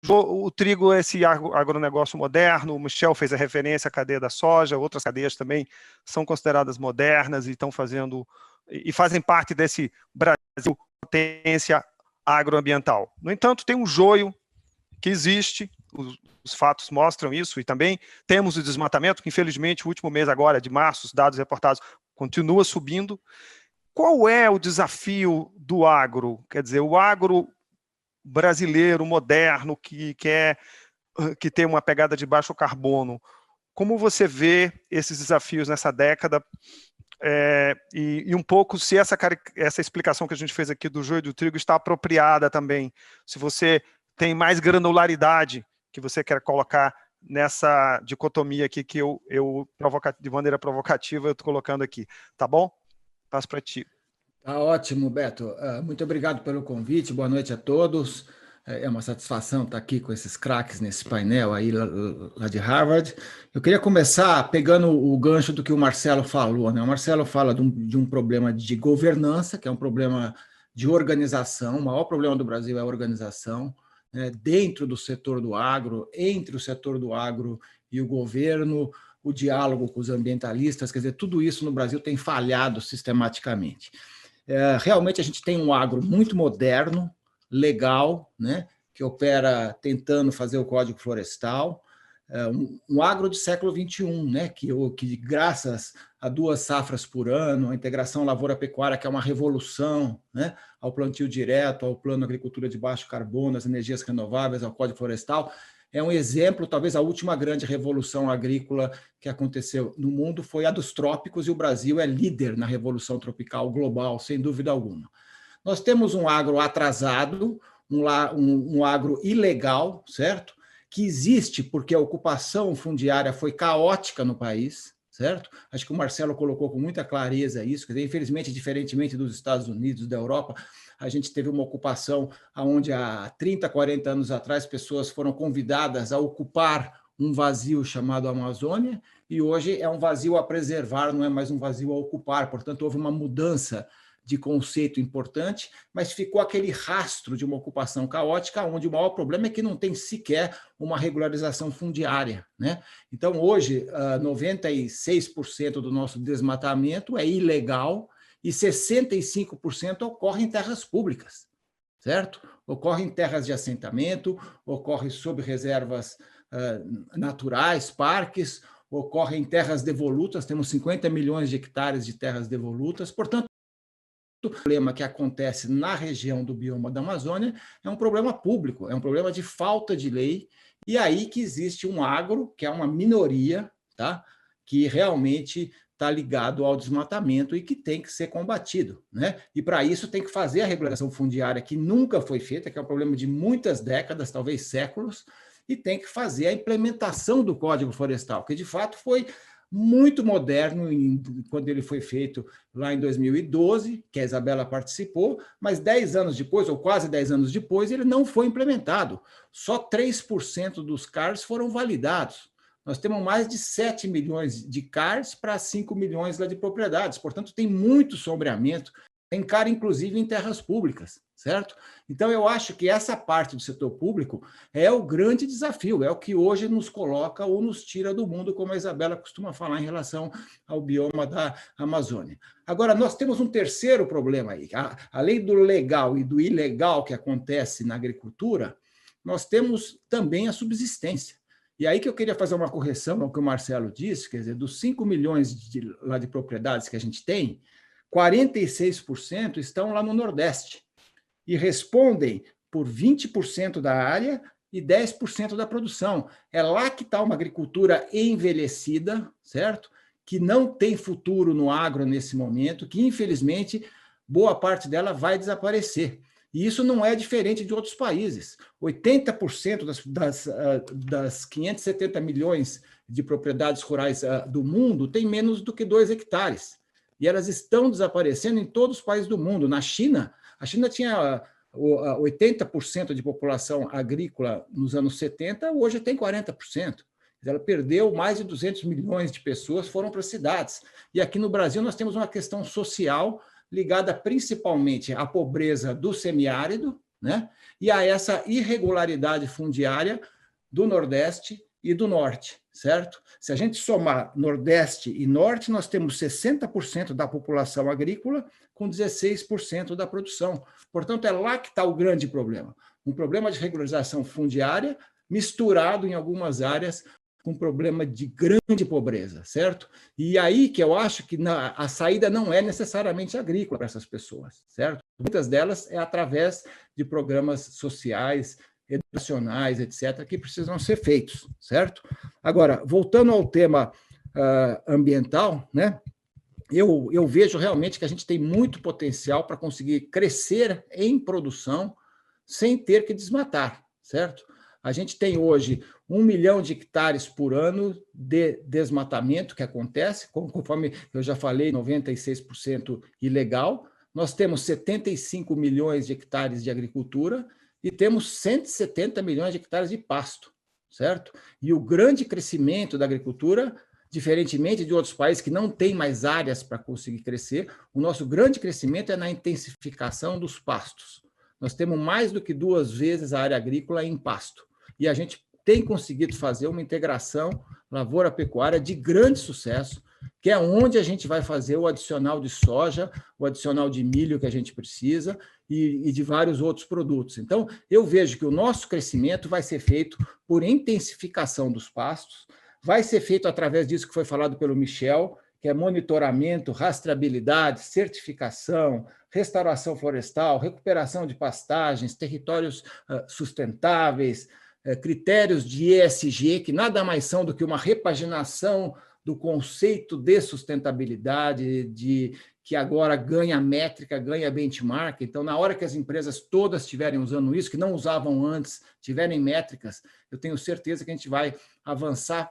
O trigo é esse agronegócio moderno, o Michel fez a referência à cadeia da soja, outras cadeias também são consideradas modernas e estão fazendo, e fazem parte desse Brasil potência agroambiental. No entanto, tem um joio que existe, os os fatos mostram isso, e também temos o desmatamento, que infelizmente o último mês agora, de março, os dados reportados, continua subindo. Qual é o desafio do agro? Quer dizer, o agro brasileiro, moderno, que tem uma pegada de baixo carbono, como você vê esses desafios nessa década? E um pouco se essa explicação que a gente fez aqui do joio e do trigo está apropriada também, se você tem mais granularidade que você quer colocar nessa dicotomia aqui que eu de maneira provocativa, eu estou colocando aqui. Tá bom? Passo para ti. Tá ótimo, Beto. Muito obrigado pelo convite. Boa noite a todos. É uma satisfação estar aqui com esses craques nesse painel aí lá de Harvard. Eu queria começar pegando o gancho do que o Marcelo falou, né? O Marcelo fala de um problema de governança, que é um problema de organização. O maior problema do Brasil é a organização, né? Dentro do setor do agro, entre o setor do agro e o governo, o diálogo com os ambientalistas, quer dizer, tudo isso no Brasil tem falhado sistematicamente. Realmente a gente tem um agro muito moderno, legal, né, que opera tentando fazer o Código Florestal, um agro do século XXI, né, que graças a 2 safras por ano, a integração lavoura-pecuária, que é uma revolução, né, ao plantio direto, ao plano agricultura de baixo carbono, às energias renováveis, ao Código Florestal, é um exemplo, talvez a última grande revolução agrícola que aconteceu no mundo foi a dos trópicos, e o Brasil é líder na revolução tropical global, sem dúvida alguma. Nós temos um agro atrasado, um agro ilegal, certo? Que existe porque a ocupação fundiária foi caótica no país, certo? Acho que o Marcelo colocou com muita clareza isso. Quer dizer, infelizmente, diferentemente dos Estados Unidos, da Europa, a gente teve uma ocupação onde há 30, 40 anos atrás pessoas foram convidadas a ocupar um vazio chamado Amazônia, e hoje é um vazio a preservar, não é mais um vazio a ocupar. Portanto, houve uma mudança de conceito importante, mas ficou aquele rastro de uma ocupação caótica, onde o maior problema é que não tem sequer uma regularização fundiária, né? Então, hoje, 96% do nosso desmatamento é ilegal e 65% ocorre em terras públicas, certo? Ocorre em terras de assentamento, ocorre sob reservas naturais, parques, ocorre em terras devolutas, temos 50 milhões de hectares de terras devolutas, portanto, o problema que acontece na região do bioma da Amazônia é um problema público, é um problema de falta de lei, e aí que existe um agro, que é uma minoria, tá? Que realmente está ligado ao desmatamento e que tem que ser combatido, né? E para isso tem que fazer a regulação fundiária, que nunca foi feita, que é um problema de muitas décadas, talvez séculos, e tem que fazer a implementação do Código Florestal, que de fato foi muito moderno quando ele foi feito lá em 2012, que a Isabela participou, mas 10 anos depois, ou quase 10 anos depois, ele não foi implementado. Só 3% dos CARs foram validados. Nós temos mais de 7 milhões de CARs para 5 milhões lá de propriedades, portanto, tem muito sombreamento, tem CAR, inclusive, em terras públicas, certo? Então, eu acho que essa parte do setor público é o grande desafio, é o que hoje nos coloca ou nos tira do mundo, como a Isabela costuma falar em relação ao bioma da Amazônia. Agora, nós temos um terceiro problema aí. Além do legal e do ilegal que acontece na agricultura, nós temos também a subsistência. E aí que eu queria fazer uma correção ao que o Marcelo disse, quer dizer, dos 5 milhões lá de propriedades que a gente tem, 46% estão lá no Nordeste e respondem por 20% da área e 10% da produção. É lá que está uma agricultura envelhecida, certo? Que não tem futuro no agro nesse momento, que, infelizmente, boa parte dela vai desaparecer. E isso não é diferente de outros países. 80% das 570 milhões de propriedades rurais do mundo tem menos do que 2 hectares. E elas estão desaparecendo em todos os países do mundo. Na China, a China tinha 80% de população agrícola nos anos 70, hoje tem 40%. Ela perdeu mais de 200 milhões de pessoas, foram para as cidades. E aqui no Brasil nós temos uma questão social ligada principalmente à pobreza do semiárido, né? E a essa irregularidade fundiária do Nordeste e do Norte, certo? Se a gente somar Nordeste e Norte, nós temos 60% da população agrícola com 16% da produção. Portanto, é lá que está o grande problema. Um problema de regularização fundiária misturado em algumas áreas com problema de grande pobreza, certo? E aí que eu acho que a saída não é necessariamente agrícola para essas pessoas, certo? Muitas delas é através de programas sociais, educacionais, etc., que precisam ser feitos, certo? Agora, voltando ao tema ambiental, né? Eu vejo realmente que a gente tem muito potencial para conseguir crescer em produção sem ter que desmatar, certo? A gente tem hoje 1 milhão de hectares por ano de desmatamento que acontece, conforme eu já falei, 96% ilegal. Nós temos 75 milhões de hectares de agricultura e temos 170 milhões de hectares de pasto, certo? E o grande crescimento da agricultura, diferentemente de outros países que não têm mais áreas para conseguir crescer, o nosso grande crescimento é na intensificação dos pastos. Nós temos mais do que 2 vezes a área agrícola em pasto. E a gente tem conseguido fazer uma integração lavoura-pecuária de grande sucesso, que é onde a gente vai fazer o adicional de soja, o adicional de milho que a gente precisa e de vários outros produtos. Então, eu vejo que o nosso crescimento vai ser feito por intensificação dos pastos, vai ser feito através disso que foi falado pelo Michel, que é monitoramento, rastreabilidade, certificação, restauração florestal, recuperação de pastagens, territórios sustentáveis, critérios de ESG, que nada mais são do que uma repaginação do conceito de sustentabilidade, que agora ganha métrica, ganha benchmark. Então, na hora que as empresas todas estiverem usando isso, que não usavam antes, tiverem métricas, eu tenho certeza que a gente vai avançar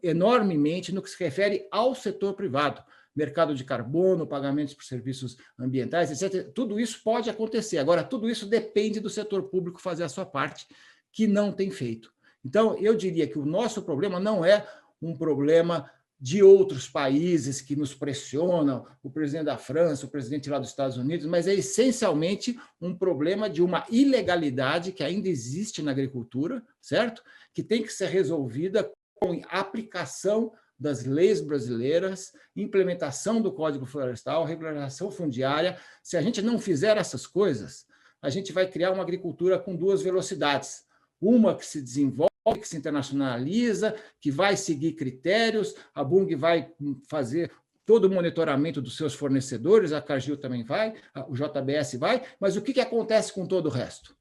enormemente no que se refere ao setor privado, mercado de carbono, pagamentos por serviços ambientais, etc. Tudo isso pode acontecer. Agora, tudo isso depende do setor público fazer a sua parte, que não tem feito. Então, eu diria que o nosso problema não é um problema de outros países que nos pressionam, o presidente da França, o presidente lá dos Estados Unidos, mas é essencialmente um problema de uma ilegalidade que ainda existe na agricultura, certo? Que tem que ser resolvida com aplicação das leis brasileiras, implementação do Código Florestal, regularização fundiária. Se a gente não fizer essas coisas, a gente vai criar uma agricultura com 2 velocidades. Uma que se desenvolve, que se internacionaliza, que vai seguir critérios, a Bunge vai fazer todo o monitoramento dos seus fornecedores, a Cargill também vai, o JBS vai, mas o que acontece com todo o resto?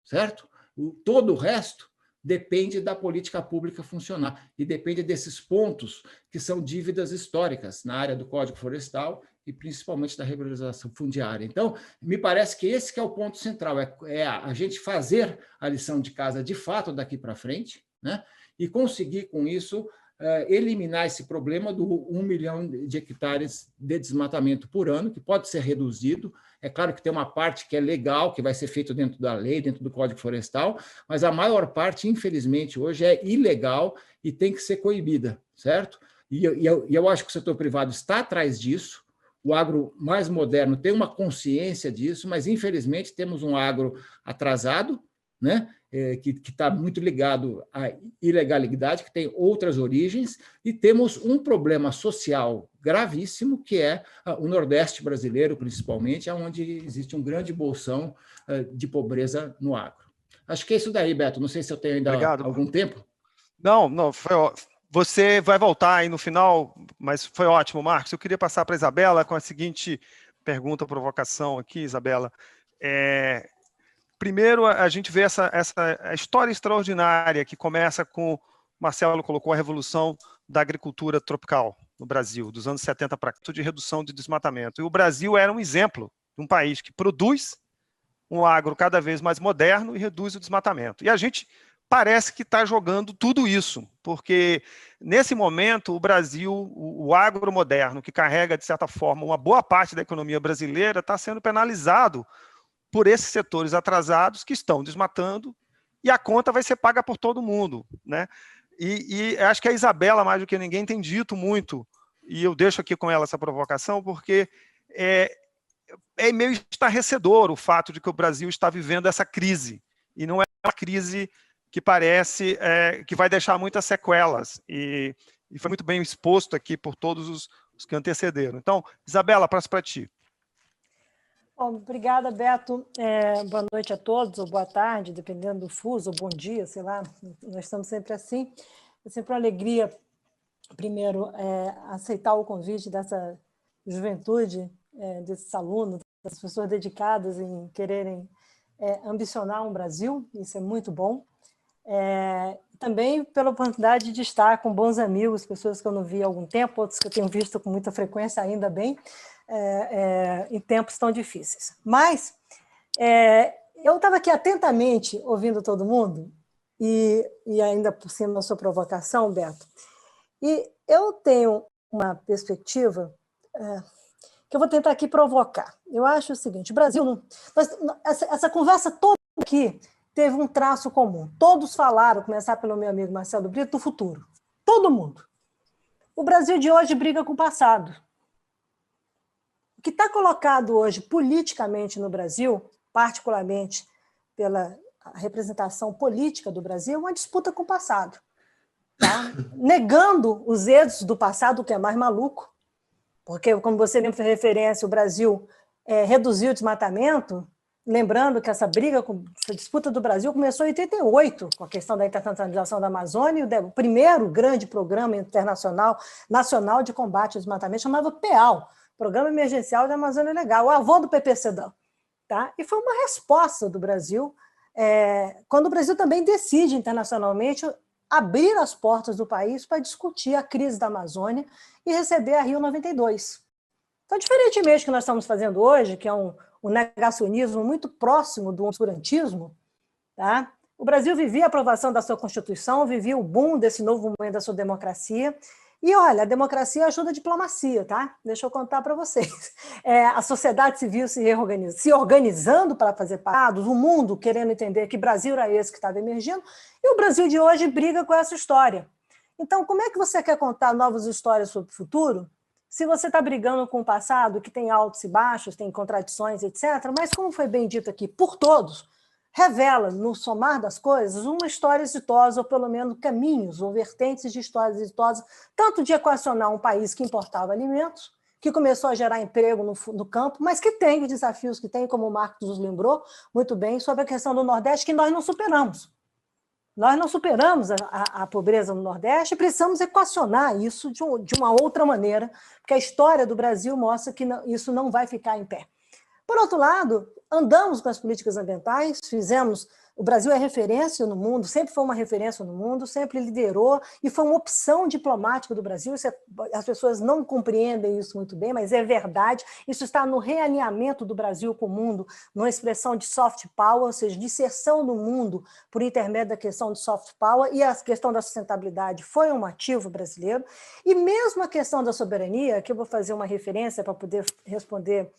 Certo? Todo o resto depende da política pública funcionar e depende desses pontos que são dívidas históricas na área do Código Florestal e principalmente da regularização fundiária. Então, me parece que esse que é o ponto central, é a gente fazer a lição de casa de fato daqui para frente, né? E conseguir com isso eliminar esse problema do 1 milhão de hectares de desmatamento por ano, que pode ser reduzido. É claro que tem uma parte que é legal, que vai ser feito dentro da lei, dentro do Código Florestal, mas a maior parte, infelizmente, hoje é ilegal e tem que ser coibida, certo? E eu acho que o setor privado está atrás disso. O agro mais moderno tem uma consciência disso, mas, infelizmente, temos um agro atrasado, né? Que está muito ligado à ilegalidade, que tem outras origens, e temos um problema social gravíssimo, que é o Nordeste brasileiro, principalmente, onde existe um grande bolsão de pobreza no agro. Acho que é isso daí, Beto. Não sei se eu tenho ainda algum tempo. Não, você vai voltar aí no final, mas foi ótimo, Marcos. Eu queria passar para a Isabela com a seguinte pergunta, provocação aqui, Isabela. Primeiro, a gente vê essa história extraordinária que começa com, Marcelo colocou, a revolução da agricultura tropical no Brasil, dos anos 70 para cá, de redução de desmatamento. E o Brasil era um exemplo de um país que produz um agro cada vez mais moderno e reduz o desmatamento. E a gente parece que está jogando tudo isso, porque nesse momento o Brasil, o agro moderno, que carrega, de certa forma, uma boa parte da economia brasileira, está sendo penalizado por esses setores atrasados que estão desmatando, e a conta vai ser paga por todo mundo, né? E acho que a Isabela, mais do que ninguém, tem dito muito, e eu deixo aqui com ela essa provocação, porque é meio estarrecedor o fato de que o Brasil está vivendo essa crise, e não é uma crise que parece que vai deixar muitas sequelas, e foi muito bem exposto aqui por todos os que antecederam. Então, Isabela, passo para ti. Bom, obrigada, Beto. Boa noite a todos, ou boa tarde, dependendo do fuso, ou bom dia, sei lá, nós estamos sempre assim. É sempre uma alegria, primeiro, aceitar o convite dessa juventude, desses alunos, das pessoas dedicadas em quererem ambicionar um Brasil, isso é muito bom. Também pela oportunidade de estar com bons amigos, pessoas que eu não vi há algum tempo, outros que eu tenho visto com muita frequência, ainda bem, em tempos tão difíceis. Mas eu estava aqui atentamente ouvindo todo mundo, e ainda por cima da sua provocação, Beto, e eu tenho uma perspectiva que eu vou tentar aqui provocar. Eu acho o seguinte, o Brasil, essa conversa toda aqui teve um traço comum. Todos falaram, começar pelo meu amigo Marcelo Brito, do futuro. Todo mundo. O Brasil de hoje briga com o passado. O que está colocado hoje politicamente no Brasil, particularmente pela representação política do Brasil, é uma disputa com o passado. Tá? Negando os erros do passado, o que é mais maluco, porque, como você mesmo fez referência, o Brasil reduziu o desmatamento, lembrando que essa disputa do Brasil começou em 88, com a questão da internacionalização da Amazônia, o primeiro grande programa internacional, nacional de combate ao desmatamento, chamava PEAL, Programa Emergencial da Amazônia Legal, o avô do PPCDAM. Tá? E foi uma resposta do Brasil, quando o Brasil também decide internacionalmente abrir as portas do país para discutir a crise da Amazônia e receber a Rio 92. Então, diferentemente do que nós estamos fazendo hoje, que é um negacionismo muito próximo do obscurantismo, tá? O Brasil vivia a aprovação da sua Constituição, vivia o boom desse novo momento da sua democracia. E, olha, a democracia ajuda a diplomacia, tá? Deixa eu contar para vocês. A sociedade civil se organizando para fazer parte, o mundo querendo entender que Brasil era esse que estava emergindo, e o Brasil de hoje briga com essa história. Então, como é que você quer contar novas histórias sobre o futuro se você está brigando com o passado, que tem altos e baixos, tem contradições, etc., mas, como foi bem dito aqui, por todos, revela, no somar das coisas, uma história exitosa, ou pelo menos caminhos ou vertentes de histórias exitosas, tanto de equacionar um país que importava alimentos, que começou a gerar emprego no campo, mas que tem os desafios que tem, como o Marcos nos lembrou muito bem, sobre a questão do Nordeste, que nós não superamos. Nós não superamos a pobreza no Nordeste e precisamos equacionar isso de uma outra maneira, porque a história do Brasil mostra que isso não vai ficar em pé. Por outro lado, andamos com as políticas ambientais, o Brasil é referência no mundo, sempre foi uma referência no mundo, sempre liderou, e foi uma opção diplomática do Brasil. As pessoas não compreendem isso muito bem, mas é verdade. Isso está no realinhamento do Brasil com o mundo, numa expressão de soft power, ou seja, de inserção no mundo por intermédio da questão de soft power, e a questão da sustentabilidade foi um ativo brasileiro. E mesmo a questão da soberania, que eu vou fazer uma referência para poder responder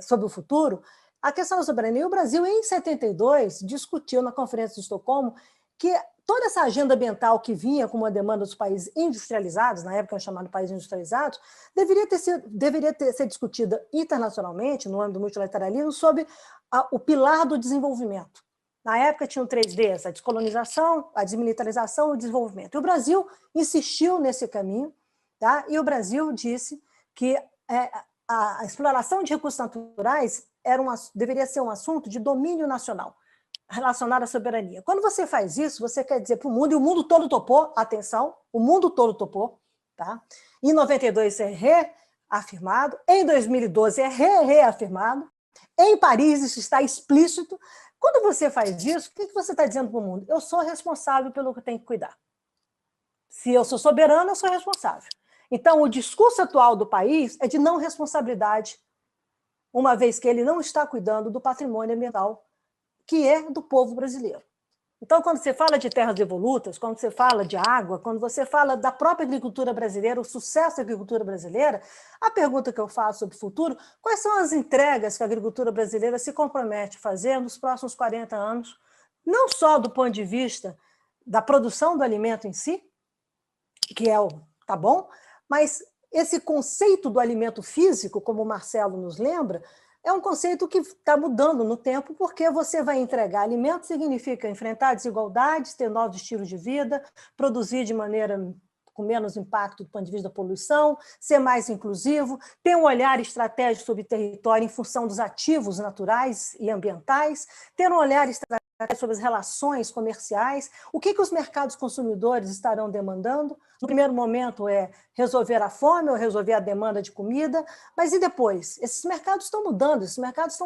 sobre o futuro, a questão da soberania, o Brasil, em 72, discutiu na Conferência de Estocolmo que toda essa agenda ambiental que vinha com uma demanda dos países industrializados, na época chamado países industrializados, deveria ser discutida internacionalmente, no âmbito do multilateralismo, sobre o pilar do desenvolvimento. Na época tinham 3 Ds, a descolonização, a desmilitarização e o desenvolvimento. E o Brasil insistiu nesse caminho, tá? E o Brasil disse que a exploração de recursos naturais deveria ser um assunto de domínio nacional, relacionado à soberania. Quando você faz isso, você quer dizer para o mundo, e o mundo todo topou, atenção, o mundo todo topou, tá? Em 92 isso é reafirmado, em 2012 é reafirmado, em Paris isso está explícito. Quando você faz isso, o que você está dizendo para o mundo? Eu sou responsável pelo que eu tenho que cuidar. Se eu sou soberano, eu sou responsável. Então, o discurso atual do país é de não responsabilidade, uma vez que ele não está cuidando do patrimônio ambiental, que é do povo brasileiro. Então, quando você fala de terras devolutas, quando você fala de água, quando você fala da própria agricultura brasileira, o sucesso da agricultura brasileira, a pergunta que eu faço sobre o futuro, quais são as entregas que a agricultura brasileira se compromete a fazer nos próximos 40 anos, não só do ponto de vista da produção do alimento em si, que tá bom, mas esse conceito do alimento físico, como o Marcelo nos lembra, é um conceito que está mudando no tempo, porque você vai entregar alimento significa enfrentar desigualdades, ter novos estilos de vida, produzir de maneira com menos impacto do ponto de vista da poluição, ser mais inclusivo, ter um olhar estratégico sobre o território em função dos ativos naturais e ambientais, ter um olhar estratégico sobre as relações comerciais, o que os mercados consumidores estarão demandando. No primeiro momento é resolver a fome ou resolver a demanda de comida, mas e depois? Esses mercados estão mudando, os mercados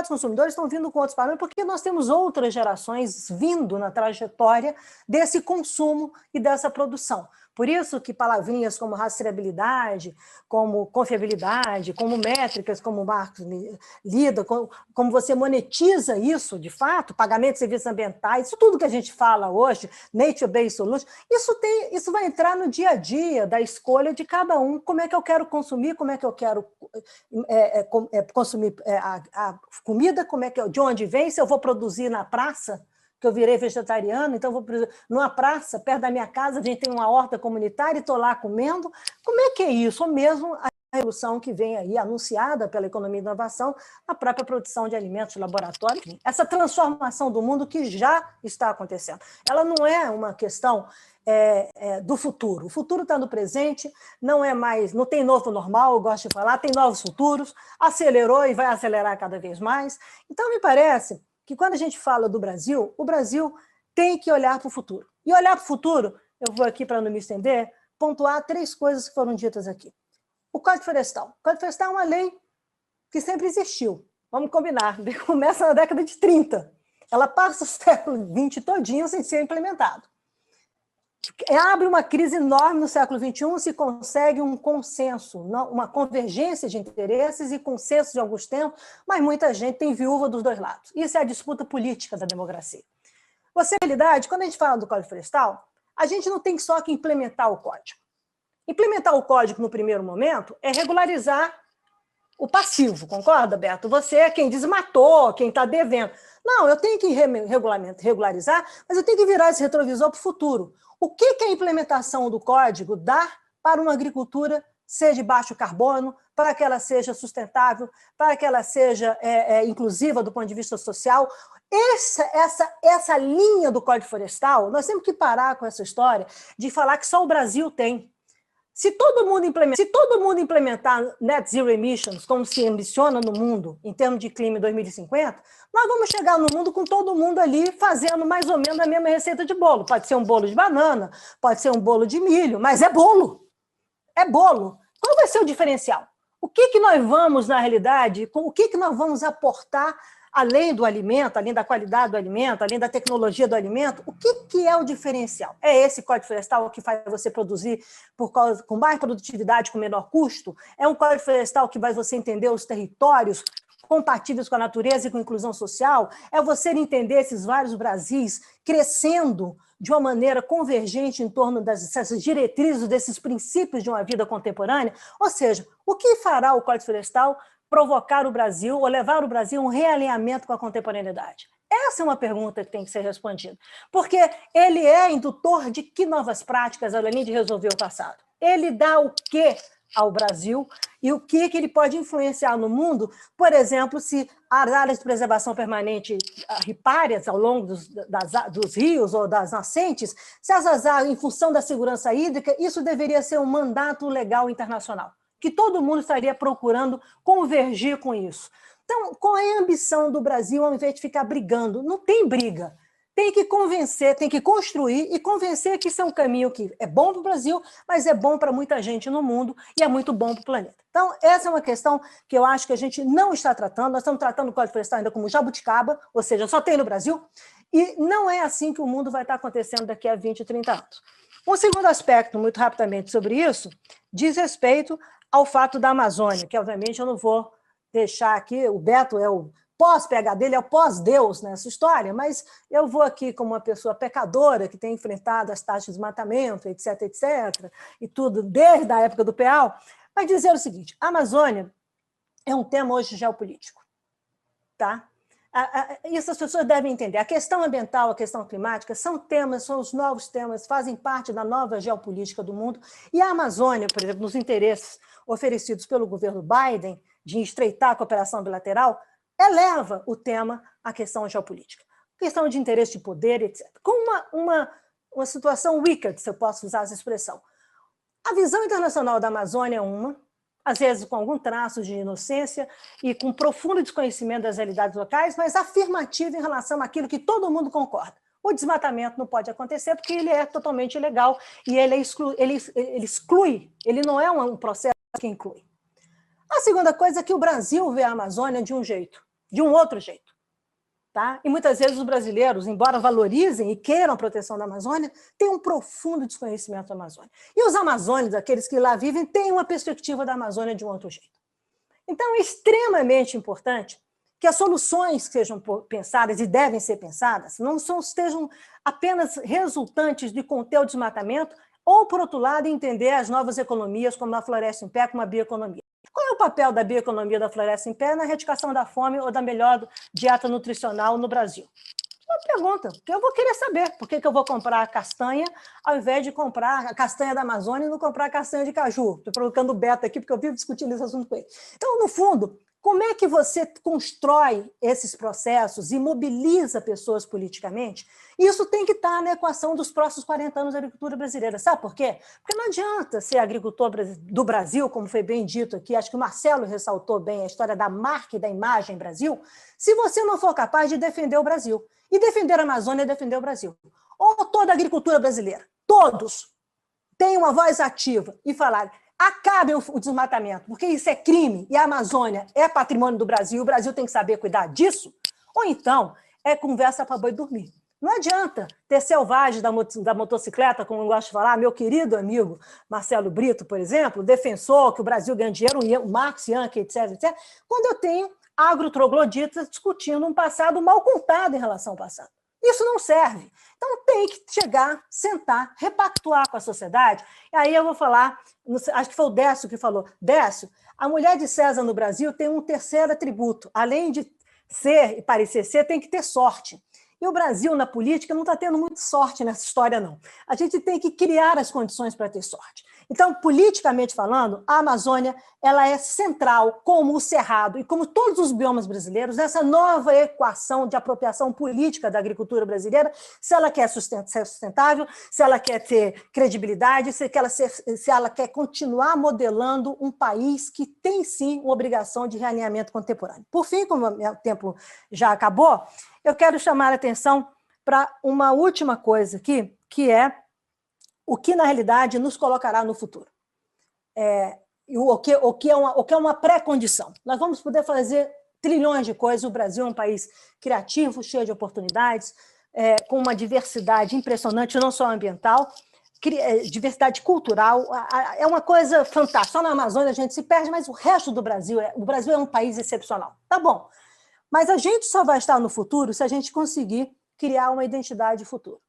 consumidores estão vindo com outros parâmetros, porque nós temos outras gerações vindo na trajetória desse consumo e dessa produção. Por isso que palavrinhas como rastreabilidade, como confiabilidade, como métricas, como o Marcos lida, como você monetiza isso, de fato, pagamento de serviços ambientais, isso tudo que a gente fala hoje, nature-based solutions, isso vai entrar no dia a dia da escolha de cada um, como é que eu quero consumir, como é que eu quero consumir a comida, de onde vem, se eu vou produzir na praça, que eu virei vegetariano, então vou numa praça, perto da minha casa, a gente tem uma horta comunitária e estou lá comendo. Como é que é isso? Ou mesmo a revolução que vem aí, anunciada pela economia e inovação, a própria produção de alimentos de laboratório, essa transformação do mundo que já está acontecendo. Ela não é uma questão do futuro. O futuro está no presente, não tem novo normal, eu gosto de falar, tem novos futuros, acelerou e vai acelerar cada vez mais. Então, me parece que quando a gente fala do Brasil, o Brasil tem que olhar para o futuro. E olhar para o futuro, eu vou aqui, para não me estender, pontuar 3 coisas que foram ditas aqui. O Código Florestal. O Código Florestal é uma lei que sempre existiu. Vamos combinar, começa na década de 30. Ela passa o século XX todinho sem ser implementado. Abre uma crise enorme no século XXI, se consegue um consenso, uma convergência de interesses e consenso de alguns tempos, mas muita gente tem viúva dos dois lados. Isso é a disputa política da democracia. Você, na realidade, quando a gente fala do Código Florestal, a gente não tem só que implementar o código. Implementar o código no primeiro momento é regularizar o passivo, concorda, Beto? Você é quem desmatou, quem está devendo. Não, eu tenho que regularizar, mas eu tenho que virar esse retrovisor para o futuro. O que a implementação do código dá para uma agricultura ser de baixo carbono, para que ela seja sustentável, para que ela seja inclusiva do ponto de vista social? Essa linha do Código Florestal, nós temos que parar com essa história de falar que só o Brasil tem. Se todo mundo implementar net zero emissions, como se ambiciona no mundo, em termos de clima em 2050, nós vamos chegar no mundo com todo mundo ali fazendo mais ou menos a mesma receita de bolo. Pode ser um bolo de banana, pode ser um bolo de milho, mas é bolo. É bolo. Qual vai ser o diferencial? O que nós vamos, na realidade, o que nós vamos aportar além do alimento, além da qualidade do alimento, além da tecnologia do alimento? O que é o diferencial? É esse Código Florestal que faz você produzir com mais produtividade, com menor custo? É um Código Florestal que faz você entender os territórios compatíveis com a natureza e com a inclusão social? É você entender esses vários Brasis crescendo de uma maneira convergente em torno dessas diretrizes, desses princípios de uma vida contemporânea? Ou seja, o que fará o Código Florestal provocar o Brasil ou levar o Brasil a um realinhamento com a contemporaneidade? Essa é uma pergunta que tem que ser respondida, porque ele é indutor de que novas práticas, além de resolver o passado? Ele dá o quê ao Brasil e o que ele pode influenciar no mundo? Por exemplo, se as áreas de preservação permanente ripárias ao longo dos rios ou das nascentes, se essas áreas, em função da segurança hídrica, isso deveria ser um mandato legal internacional, que todo mundo estaria procurando convergir com isso. Então, qual é a ambição do Brasil ao invés de ficar brigando? Não tem briga. Tem que convencer, tem que construir e convencer que isso é um caminho que é bom para o Brasil, mas é bom para muita gente no mundo e é muito bom para o planeta. Então, essa é uma questão que eu acho que a gente não está tratando. Nós estamos tratando o Código Florestal ainda como jabuticaba, ou seja, só tem no Brasil, e não é assim que o mundo vai estar acontecendo daqui a 20, 30 anos. Um segundo aspecto, muito rapidamente sobre isso, diz respeito ao fato da Amazônia, que obviamente eu não vou deixar aqui, o Beto é o pós-PhD, ele é o pós-Deus nessa história, mas eu vou aqui como uma pessoa pecadora que tem enfrentado as taxas de desmatamento, etc., e tudo desde a época do PEAL, mas dizer o seguinte: a Amazônia é um tema hoje geopolítico, tá? Isso as pessoas devem entender. A questão ambiental, a questão climática são temas, são os novos temas, fazem parte da nova geopolítica do mundo, e a Amazônia, por exemplo, nos interesses oferecidos pelo governo Biden de estreitar a cooperação bilateral, eleva o tema à questão geopolítica, questão de interesse de poder, etc. Com uma uma situação wicked, se eu posso usar essa expressão. A visão internacional da Amazônia é uma, às vezes com algum traço de inocência e com profundo desconhecimento das realidades locais, mas afirmativa em relação àquilo que todo mundo concorda. O desmatamento não pode acontecer porque ele é totalmente ilegal e ele exclui, ele não é um processo que inclui. A segunda coisa é que o Brasil vê a Amazônia de um jeito, de um outro jeito. Tá? E muitas vezes os brasileiros, embora valorizem e queiram a proteção da Amazônia, têm um profundo desconhecimento da Amazônia. E os amazônicos, aqueles que lá vivem, têm uma perspectiva da Amazônia de um outro jeito. Então, é extremamente importante que as soluções que sejam pensadas e devem ser pensadas não estejam apenas resultantes de conter o desmatamento ou, por outro lado, entender as novas economias como a floresta em pé, como a bioeconomia. Qual é o papel da bioeconomia da floresta em pé na erradicação da fome ou da melhor dieta nutricional no Brasil? Uma pergunta, que eu vou querer saber. Por que eu vou comprar castanha ao invés de comprar a castanha da Amazônia e não comprar a castanha de caju? Estou provocando o Beto aqui, porque eu vivo discutindo esse assunto com ele. Então, no fundo, como é que você constrói esses processos e mobiliza pessoas politicamente? Isso tem que estar na equação dos próximos 40 anos da agricultura brasileira. Sabe por quê? Porque não adianta ser agricultor do Brasil, como foi bem dito aqui, acho que o Marcelo ressaltou bem a história da marca e da imagem Brasil, se você não for capaz de defender o Brasil. E defender a Amazônia é defender o Brasil. Ou toda a agricultura brasileira, todos, têm uma voz ativa e falar: acabe o desmatamento, porque isso é crime e a Amazônia é patrimônio do Brasil, e o Brasil tem que saber cuidar disso, ou então é conversa para boi dormir. Não adianta ter selvagem da motocicleta, como eu gosto de falar, meu querido amigo Marcelo Brito, por exemplo, defensor que o Brasil ganha dinheiro, o Marx, Yankee, etc., quando eu tenho agrotrogloditas discutindo um passado mal contado em relação ao passado. Isso não serve. Então, tem que chegar, sentar, repactuar com a sociedade. E aí eu vou falar, acho que foi o Décio que falou. Décio, a mulher de César no Brasil tem um terceiro atributo. Além de ser e parecer ser, tem que ter sorte. E o Brasil, na política, não está tendo muita sorte nessa história, não. A gente tem que criar as condições para ter sorte. Então, politicamente falando, a Amazônia ela é central, como o Cerrado e como todos os biomas brasileiros, nessa nova equação de apropriação política da agricultura brasileira, se ela quer ser sustentável, se ela quer ter credibilidade, se ela quer continuar modelando um país que tem, sim, uma obrigação de realinhamento contemporâneo. Por fim, como o meu tempo já acabou, eu quero chamar a atenção para uma última coisa aqui, que é o que, na realidade, nos colocará no futuro. O que é uma pré-condição. Nós vamos poder fazer trilhões de coisas. O Brasil é um país criativo, cheio de oportunidades, com uma diversidade impressionante, não só ambiental, diversidade cultural. É uma coisa fantástica. Só na Amazônia a gente se perde, mas o resto do Brasil é um país excepcional. Tá bom. Mas a gente só vai estar no futuro se a gente conseguir criar uma identidade de futuro.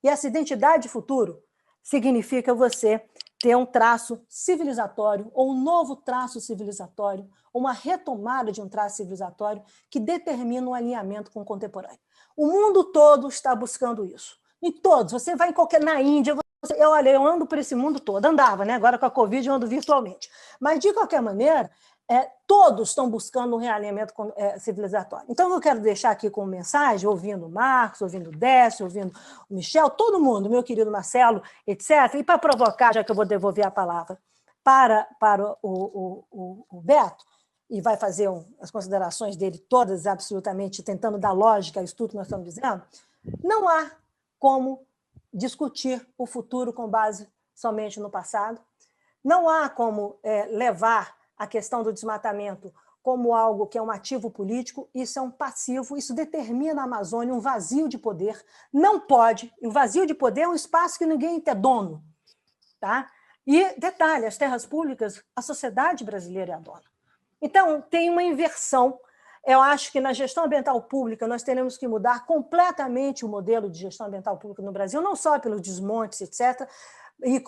E essa identidade de futuro significa você ter um traço civilizatório, ou um novo traço civilizatório, uma retomada de um traço civilizatório que determina um alinhamento com o contemporâneo. O mundo todo está buscando isso. Em todos. Você vai na Índia, eu ando por esse mundo todo, andava, né? Agora com a Covid eu ando virtualmente. Mas, de qualquer maneira, todos estão buscando um realinhamento civilizatório. Então, eu quero deixar aqui como mensagem, ouvindo o Marcos, ouvindo o Décio, ouvindo o Michel, todo mundo, meu querido Marcelo, etc. E para provocar, já que eu vou devolver a palavra para o Beto, e vai fazer as considerações dele todas absolutamente tentando dar lógica a isso tudo que nós estamos dizendo, não há como discutir o futuro com base somente no passado, não há como levar a questão do desmatamento como algo que é um ativo político, isso é um passivo, isso determina na Amazônia um vazio de poder, não pode, o vazio de poder é um espaço que ninguém é dono. Tá? E, detalhe, as terras públicas, a sociedade brasileira é a dona. Então, tem uma inversão. Eu acho que na gestão ambiental pública nós teremos que mudar completamente o modelo de gestão ambiental pública no Brasil, não só pelos desmontes, etc., e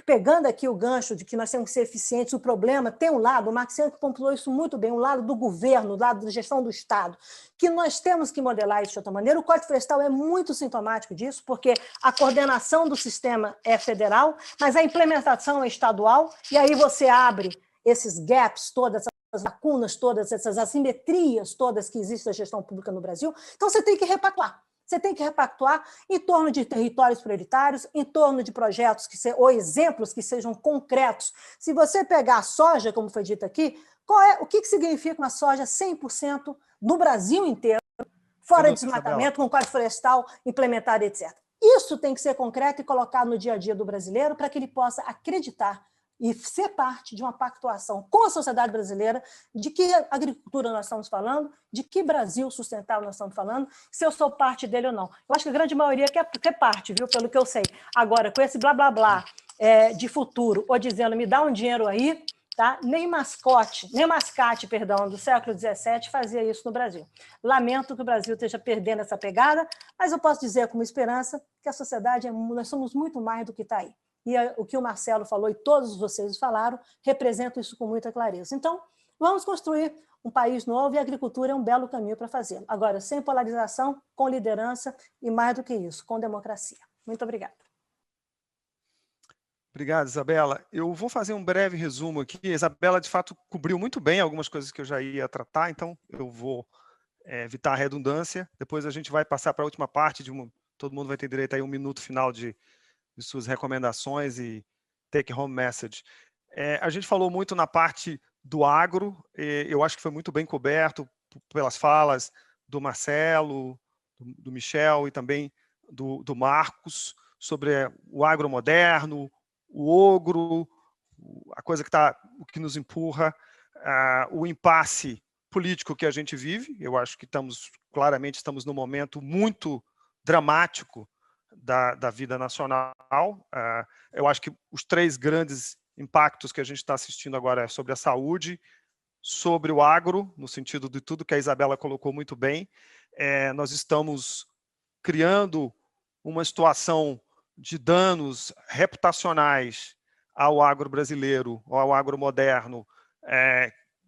pegando aqui o gancho de que nós temos que ser eficientes, o problema tem um lado, o Marx pontuou isso muito bem, um lado do governo, um lado da gestão do Estado, que nós temos que modelar isso de outra maneira. O Código Florestal é muito sintomático disso, porque a coordenação do sistema é federal, mas a implementação é estadual, e aí você abre esses gaps, todas essas lacunas, todas essas assimetrias todas que existem na gestão pública no Brasil. Então, você tem que repactuar. Você tem que repactuar em torno de territórios prioritários, em torno de projetos ou exemplos que sejam concretos. Se você pegar a soja, como foi dito aqui, o que significa uma soja 100% no Brasil inteiro, fora de desmatamento, com código florestal implementado, etc. Isso tem que ser concreto e colocado no dia a dia do brasileiro para que ele possa acreditar e ser parte de uma pactuação com a sociedade brasileira de que agricultura nós estamos falando, de que Brasil sustentável nós estamos falando, se eu sou parte dele ou não. Eu acho que a grande maioria quer parte, viu, pelo que eu sei. Agora, com esse blá, blá, blá de futuro, ou dizendo, me dá um dinheiro aí, tá? Nem mascate, do século XVII fazia isso no Brasil. Lamento que o Brasil esteja perdendo essa pegada, mas eu posso dizer com esperança que a sociedade, nós somos muito mais do que está aí. E o que o Marcelo falou e todos vocês falaram representam isso com muita clareza. Então, vamos construir um país novo e a agricultura é um belo caminho para fazê-lo. Agora, sem polarização, com liderança e, mais do que isso, com democracia. Muito obrigada. Obrigado, Isabela. Eu vou fazer um breve resumo aqui. A Isabela, de fato, cobriu muito bem algumas coisas que eu já ia tratar, então eu vou evitar a redundância. Depois a gente vai passar para a última parte, todo mundo vai ter direito a 1 minuto final de suas recomendações e take-home message. A gente falou muito na parte do agro, eu acho que foi muito bem coberto pelas falas do Marcelo, do Michel e também do Marcos, sobre o agro moderno, o ogro, a coisa que nos empurra, o impasse político que a gente vive. Eu acho que claramente estamos num momento muito dramático da vida nacional. Eu acho que os 3 grandes impactos que a gente está assistindo agora é sobre a saúde, sobre o agro, no sentido de tudo que a Isabela colocou muito bem. Nós estamos criando uma situação de danos reputacionais ao agro brasileiro, ao agro moderno,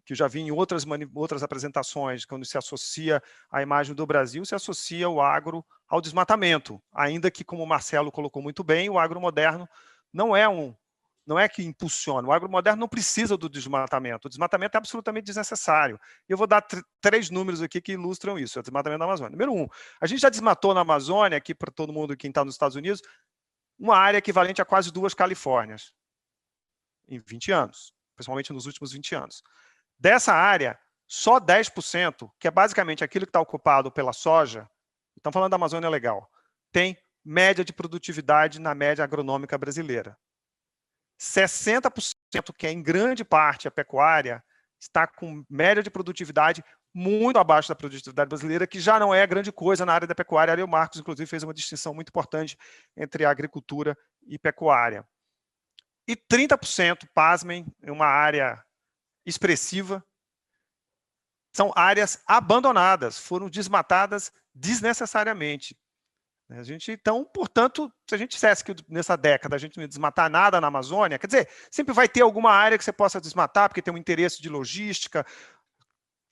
que eu já vi em outras apresentações, quando se associa a imagem do Brasil, se associa o agro ao desmatamento, ainda que, como o Marcelo colocou muito bem, o agro moderno não é que impulsiona, o agro moderno não precisa do desmatamento, o desmatamento é absolutamente desnecessário. Eu vou dar 3 números aqui que ilustram isso, o desmatamento da Amazônia. Número 1, a gente já desmatou na Amazônia, aqui para todo mundo quem está nos Estados Unidos, uma área equivalente a quase 2 Califórnias, em 20 anos, principalmente nos últimos 20 anos. Dessa área, só 10%, que é basicamente aquilo que está ocupado pela soja, estamos falando da Amazônia Legal, tem média de produtividade na média agronômica brasileira. 60%, que é em grande parte a pecuária, está com média de produtividade muito abaixo da produtividade brasileira, que já não é grande coisa na área da pecuária. Ali o Marcos, inclusive, fez uma distinção muito importante entre agricultura e pecuária. E 30%, pasmem, é uma área expressiva, são áreas abandonadas, foram desmatadas desnecessariamente. Então, portanto, se a gente dissesse que nessa década a gente não ia desmatar nada na Amazônia, quer dizer, sempre vai ter alguma área que você possa desmatar, porque tem um interesse de logística,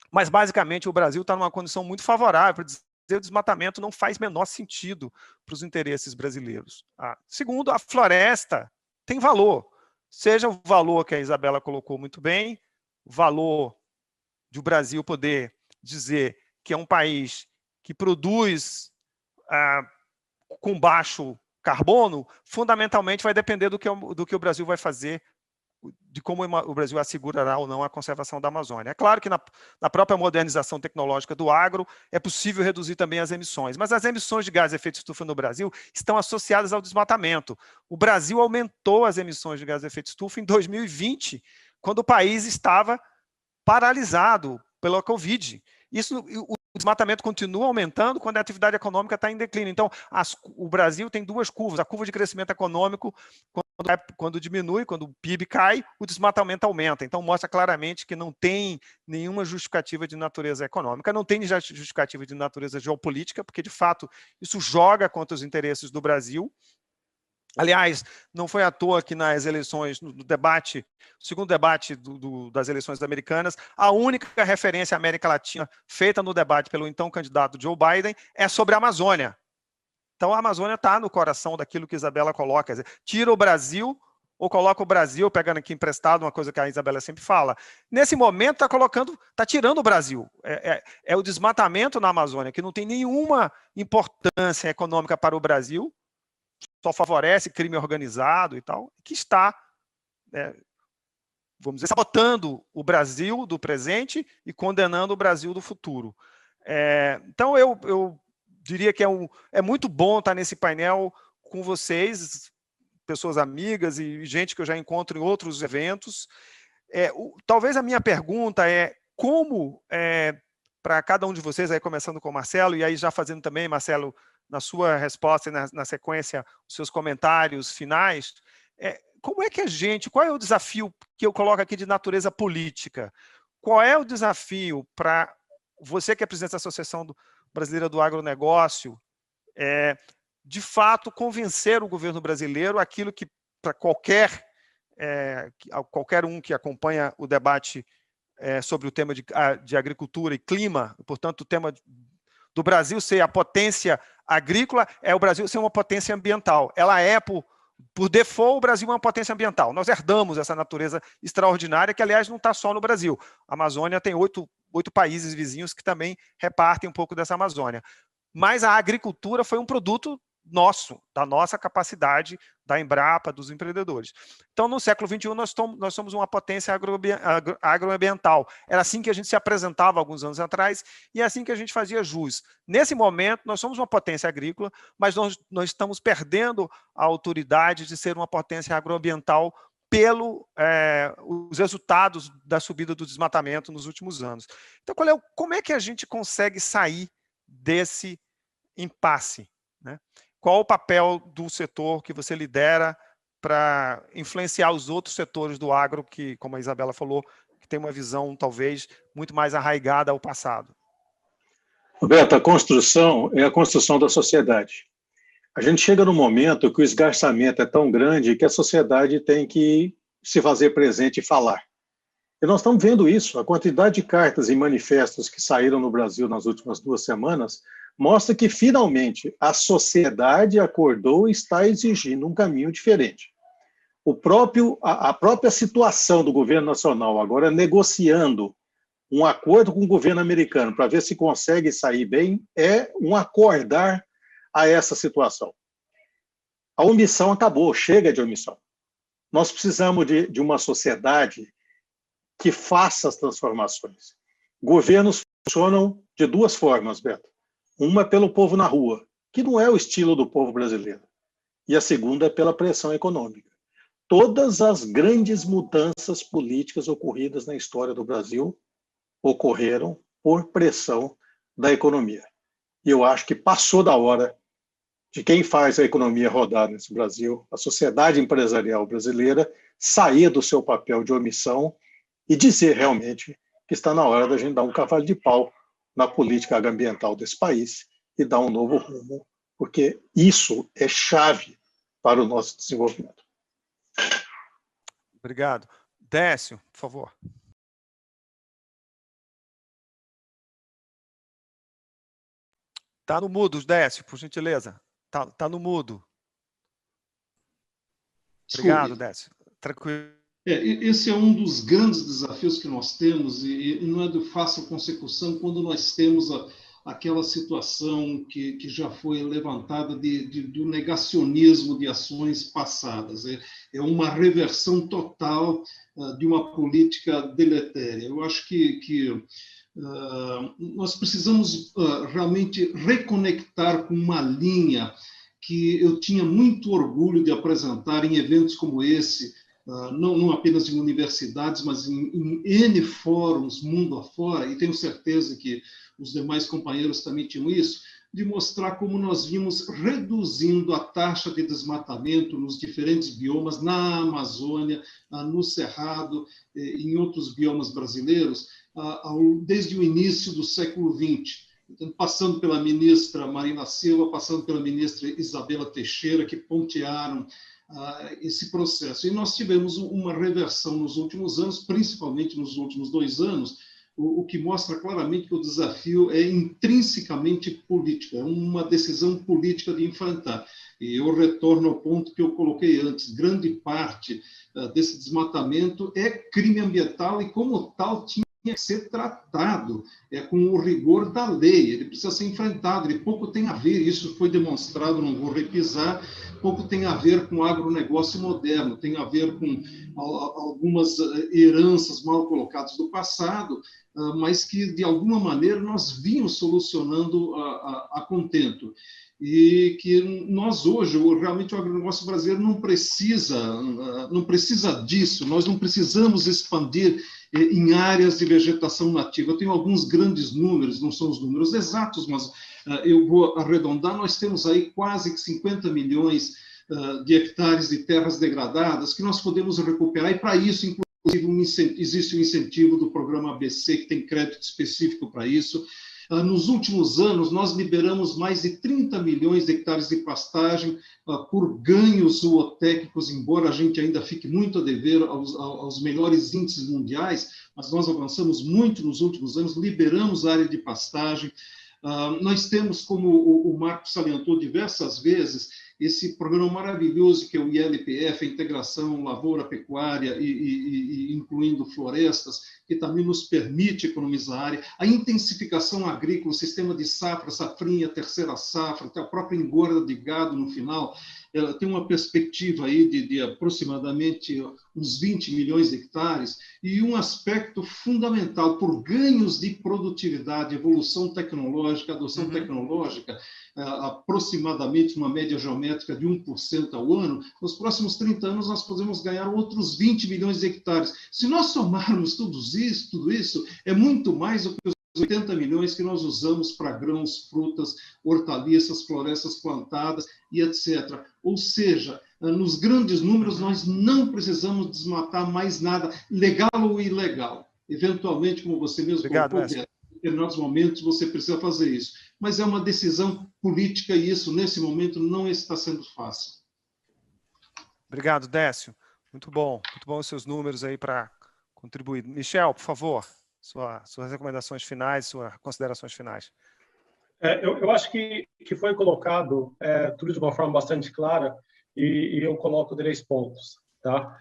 mas basicamente o Brasil está numa condição muito favorável para dizer que o desmatamento não faz menor sentido para os interesses brasileiros. Segundo, a floresta tem valor, seja o valor que a Isabela colocou muito bem, o valor de o Brasil poder dizer que é um país que produz com baixo carbono, fundamentalmente vai depender do que o Brasil vai fazer, de como o Brasil assegurará ou não a conservação da Amazônia. É claro que na própria modernização tecnológica do agro é possível reduzir também as emissões, mas as emissões de gás de efeito estufa no Brasil estão associadas ao desmatamento. O Brasil aumentou as emissões de gás de efeito estufa em 2020, quando o país estava paralisado pela Covid. O desmatamento continua aumentando quando a atividade econômica está em declínio. Então, o Brasil tem 2 curvas. A curva de crescimento econômico, quando diminui, quando o PIB cai, o desmatamento aumenta. Então, mostra claramente que não tem nenhuma justificativa de natureza econômica, não tem justificativa de natureza geopolítica, porque, de fato, isso joga contra os interesses do Brasil. Aliás, não foi à toa que nas eleições, no debate, o segundo debate das eleições americanas, a única referência à América Latina feita no debate pelo então candidato Joe Biden é sobre a Amazônia. Então, a Amazônia está no coração daquilo que Isabela coloca. Quer dizer, tira o Brasil, ou coloca o Brasil, pegando aqui emprestado, uma coisa que a Isabela sempre fala, nesse momento está tirando o Brasil. É o desmatamento na Amazônia, que não tem nenhuma importância econômica para o Brasil, só favorece crime organizado e tal, que está, vamos dizer, sabotando o Brasil do presente e condenando o Brasil do futuro. Então, eu diria que é muito bom estar nesse painel com vocês, pessoas amigas e gente que eu já encontro em outros eventos. Talvez a minha pergunta é como, para cada um de vocês, aí começando com o Marcelo, e aí já fazendo também, Marcelo, na sua resposta e na sequência, os seus comentários finais, como é que qual é o desafio que eu coloco aqui de natureza política? Qual é o desafio para você que é presidente da Associação Brasileira do Agronegócio, de fato, convencer o governo brasileiro aquilo que, para qualquer um que acompanha o debate sobre o tema de agricultura e clima, portanto, o tema do Brasil ser a potência agrícola é o Brasil ser uma potência ambiental. Ela por default, o Brasil é uma potência ambiental. Nós herdamos essa natureza extraordinária, que, aliás, não está só no Brasil. A Amazônia tem 8 países vizinhos que também repartem um pouco dessa Amazônia. Mas a agricultura foi um produto nosso, da nossa capacidade, da Embrapa, dos empreendedores. Então, no século XXI, nós somos uma potência agroambiental. Era assim que a gente se apresentava alguns anos atrás e é assim que a gente fazia jus. Nesse momento, nós somos uma potência agrícola, mas nós estamos perdendo a autoridade de ser uma potência agroambiental os resultados da subida do desmatamento nos últimos anos. Então, como é que a gente consegue sair desse impasse, né? Qual o papel do setor que você lidera para influenciar os outros setores do agro que, como a Isabela falou, que tem uma visão talvez muito mais arraigada ao passado? Roberto, a construção é a construção da sociedade. A gente chega num momento que o esgarçamento é tão grande que a sociedade tem que se fazer presente e falar. E nós estamos vendo isso. A quantidade de cartas e manifestos que saíram no Brasil nas últimas 2 semanas mostra que, finalmente, a sociedade acordou e está exigindo um caminho diferente. A própria situação do governo nacional agora negociando um acordo com o governo americano para ver se consegue sair bem é um acordar a essa situação. A omissão acabou, chega de omissão. Nós precisamos de uma sociedade que faça as transformações. Governos funcionam de 2 formas, Beto. Uma pelo povo na rua, que não é o estilo do povo brasileiro. E a segunda é pela pressão econômica. Todas as grandes mudanças políticas ocorridas na história do Brasil ocorreram por pressão da economia. E eu acho que passou da hora de quem faz a economia rodar nesse Brasil, a sociedade empresarial brasileira, sair do seu papel de omissão e dizer realmente que está na hora da gente dar um cavalo de pau na política agroambiental desse país e dar um novo rumo, porque isso é chave para o nosso desenvolvimento. Obrigado. Décio, por favor. Está no mudo, Décio, por gentileza. Tá no mudo. Obrigado, Décio. Tranquilo. Esse é um dos grandes desafios que nós temos, e não é de fácil consecução quando nós temos aquela situação que já foi levantada do negacionismo de ações passadas. É uma reversão total de uma política deletéria. Eu acho que nós precisamos realmente reconectar com uma linha que eu tinha muito orgulho de apresentar em eventos como esse, não apenas em universidades, mas em N fóruns mundo afora, e tenho certeza que os demais companheiros também tinham isso, de mostrar como nós vimos reduzindo a taxa de desmatamento nos diferentes biomas, na Amazônia, no Cerrado, em outros biomas brasileiros, desde o início do século XX. Então, passando pela ministra Marina Silva, passando pela ministra Isabela Teixeira, que pontearam esse processo. E nós tivemos uma reversão nos últimos anos, principalmente nos últimos 2 anos, o que mostra claramente que o desafio é intrinsecamente político, é uma decisão política de enfrentar. E eu retorno ao ponto que eu coloquei antes, grande parte desse desmatamento é crime ambiental e, como tal, tinha que ser tratado com o rigor da lei, ele precisa ser enfrentado, ele pouco tem a ver, isso foi demonstrado, não vou repisar, pouco tem a ver com o agronegócio moderno, tem a ver com algumas heranças mal colocadas do passado, mas que, de alguma maneira, nós vimos solucionando a contento. E que nós hoje, realmente o agronegócio brasileiro não precisa disso, nós não precisamos expandir em áreas de vegetação nativa. Eu tenho alguns grandes números, não são os números exatos, mas eu vou arredondar, nós temos aí quase que 50 milhões de hectares de terras degradadas que nós podemos recuperar, e para isso, inclusive, existe um incentivo do programa ABC, que tem crédito específico para isso. Nos últimos anos, nós liberamos mais de 30 milhões de hectares de pastagem por ganhos zootécnicos, embora a gente ainda fique muito a dever aos melhores índices mundiais, mas nós avançamos muito nos últimos anos, liberamos a área de pastagem. Nós temos, como o Marco salientou diversas vezes, esse programa maravilhoso que é o ILPF, a integração lavoura-pecuária e incluindo florestas, que também nos permite economizar área, a intensificação agrícola, o sistema de safra, safrinha, terceira safra, até a própria engorda de gado no final, ela tem uma perspectiva aí de aproximadamente uns 20 milhões de hectares, e um aspecto fundamental, por ganhos de produtividade, evolução tecnológica, adoção tecnológica, aproximadamente uma média geométrica de 1% ao ano, nos próximos 30 anos nós podemos ganhar outros 20 milhões de hectares. Se nós somarmos tudo isso, é muito mais do que os 80 milhões que nós usamos para grãos, frutas, hortaliças, florestas plantadas e etc. Ou seja, nos grandes números, nós não precisamos desmatar mais nada, legal ou ilegal. Eventualmente, como você mesmo colocou, em determinados momentos você precisa fazer isso. Mas é uma decisão política e isso, nesse momento, não está sendo fácil. Obrigado, Décio. Muito bom os seus números aí para contribuir. Michel, por favor, suas recomendações finais, suas considerações finais. Eu acho que foi colocado tudo de uma forma bastante clara e eu coloco 3 pontos. Tá?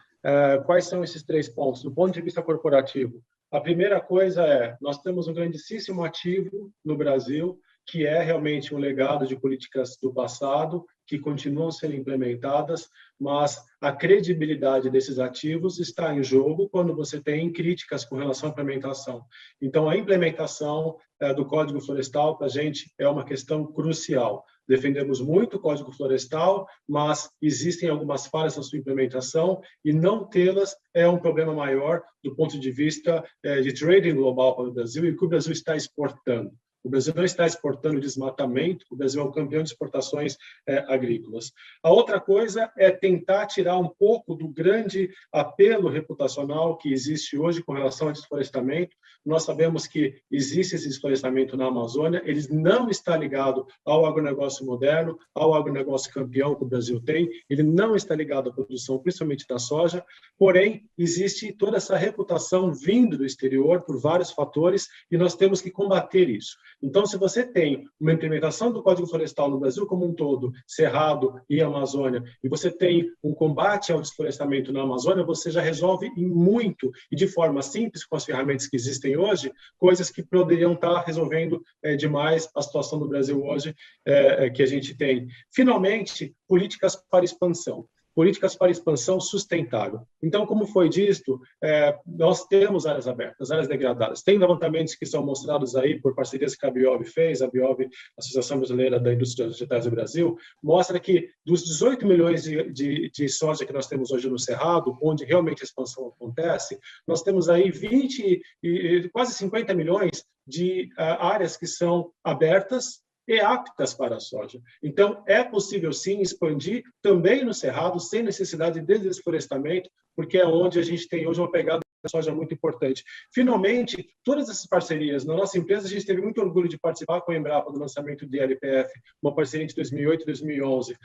Quais são esses 3 pontos? Do ponto de vista corporativo, a primeira coisa nós temos um grandíssimo ativo no Brasil, que é realmente um legado de políticas do passado, que continuam sendo implementadas, mas a credibilidade desses ativos está em jogo quando você tem críticas com relação à implementação. Então, a implementação do Código Florestal, para a gente, é uma questão crucial. Defendemos muito o Código Florestal, mas existem algumas falhas na sua implementação e não tê-las é um problema maior do ponto de vista de trading global para o Brasil e que o Brasil está exportando. O Brasil não está exportando desmatamento, o Brasil é um campeão de exportações agrícolas. A outra coisa é tentar tirar um pouco do grande apelo reputacional que existe hoje com relação ao desflorestamento. Nós sabemos que existe esse desflorestamento na Amazônia, ele não está ligado ao agronegócio moderno, ao agronegócio campeão que o Brasil tem, ele não está ligado à produção, principalmente da soja, porém, existe toda essa reputação vindo do exterior por vários fatores e nós temos que combater isso. Então, se você tem uma implementação do Código Florestal no Brasil como um todo, Cerrado e Amazônia, e você tem um combate ao desflorestamento na Amazônia, você já resolve em muito e de forma simples, com as ferramentas que existem hoje, coisas que poderiam estar resolvendo demais a situação do Brasil hoje que a gente tem. Finalmente, políticas para expansão. Políticas para expansão sustentável. Então, como foi dito, nós temos áreas abertas, áreas degradadas. Tem levantamentos que são mostrados aí por parcerias que a Biov fez, a Biov, Associação Brasileira da Indústria Vegetais do Brasil, mostra que dos 18 milhões de soja que nós temos hoje no Cerrado, onde realmente a expansão acontece, nós temos aí 20 e quase 50 milhões de áreas que são abertas e aptas para a soja. Então, é possível, sim, expandir também no Cerrado, sem necessidade de desflorestamento, porque é onde a gente tem hoje uma pegada da soja muito importante. Finalmente, todas essas parcerias, na nossa empresa, a gente teve muito orgulho de participar com a Embrapa do lançamento do LPF, uma parceria entre 2008 e 2011.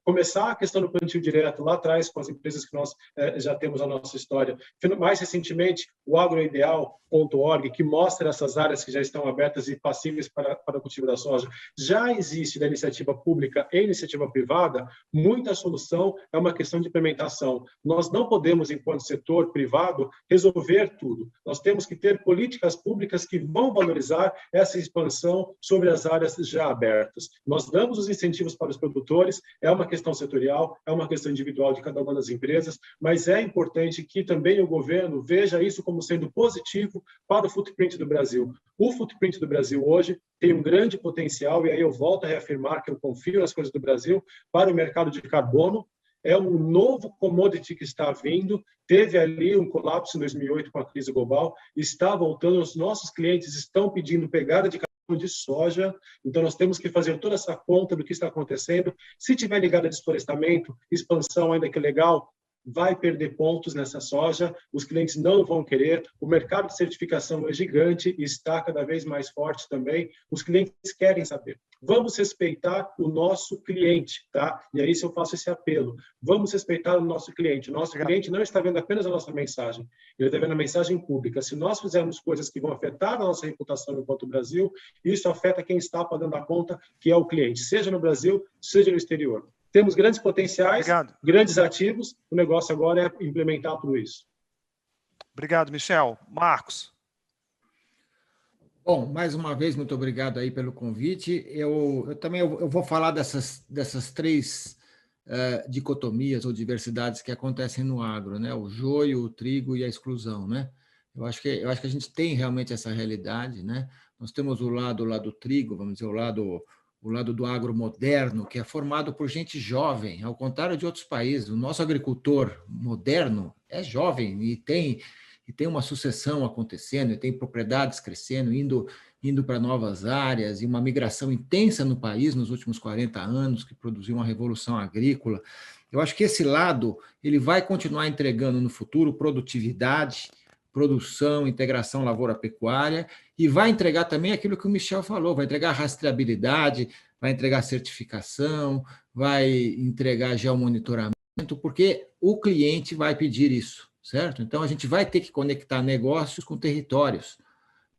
Começar a questão do plantio direto lá atrás, com as empresas que nós já temos na nossa história. Mais recentemente, o agroideal.org, que mostra essas áreas que já estão abertas e passíveis para o cultivo da soja. Já existe da iniciativa pública e iniciativa privada, muita solução é uma questão de implementação. Nós não podemos, enquanto setor privado, resolver tudo. Nós temos que ter políticas públicas que vão valorizar essa expansão sobre as áreas já abertas. Nós damos os incentivos para os produtores, é uma questão setorial, é uma questão individual de cada uma das empresas, mas é importante que também o governo veja isso como sendo positivo para o footprint do Brasil. O footprint do Brasil hoje tem um grande potencial, e aí eu volto a reafirmar que eu confio nas coisas do Brasil, para o mercado de carbono. É um novo commodity que está vindo, teve ali um colapso em 2008 com a crise global, está voltando, os nossos clientes estão pedindo pegada de carbono de soja, então nós temos que fazer toda essa conta do que está acontecendo. Se tiver ligado a desflorestamento, expansão ainda que legal, vai perder pontos nessa soja, os clientes não vão querer, o mercado de certificação é gigante e está cada vez mais forte também, os clientes querem saber. Vamos respeitar o nosso cliente, tá? E aí se eu faço esse apelo, vamos respeitar o nosso cliente. O nosso cliente não está vendo apenas a nossa mensagem, ele está vendo a mensagem pública. Se nós fizermos coisas que vão afetar a nossa reputação enquanto Brasil, isso afeta quem está pagando a conta, que é o cliente, seja no Brasil, seja no exterior. Temos grandes potenciais, grandes ativos, o negócio agora é implementar tudo isso. Obrigado, Michel. Marcos. Bom, mais uma vez, muito obrigado aí pelo convite. Eu também vou falar dessas três dicotomias ou diversidades que acontecem no agro, né? O joio, o trigo e a exclusão, né? Eu acho que a gente tem realmente essa realidade, né? Nós temos o lado lá do trigo, vamos dizer, o lado do agro moderno, que é formado por gente jovem, ao contrário de outros países. O nosso agricultor moderno é jovem e tem uma sucessão acontecendo, e tem propriedades crescendo, indo para novas áreas, e uma migração intensa no país nos últimos 40 anos, que produziu uma revolução agrícola. Eu acho que esse lado ele vai continuar entregando no futuro produtividade, produção, integração lavoura-pecuária, e vai entregar também aquilo que o Michel falou, vai entregar rastreabilidade, vai entregar certificação, vai entregar geomonitoramento, porque o cliente vai pedir isso, certo? Então, a gente vai ter que conectar negócios com territórios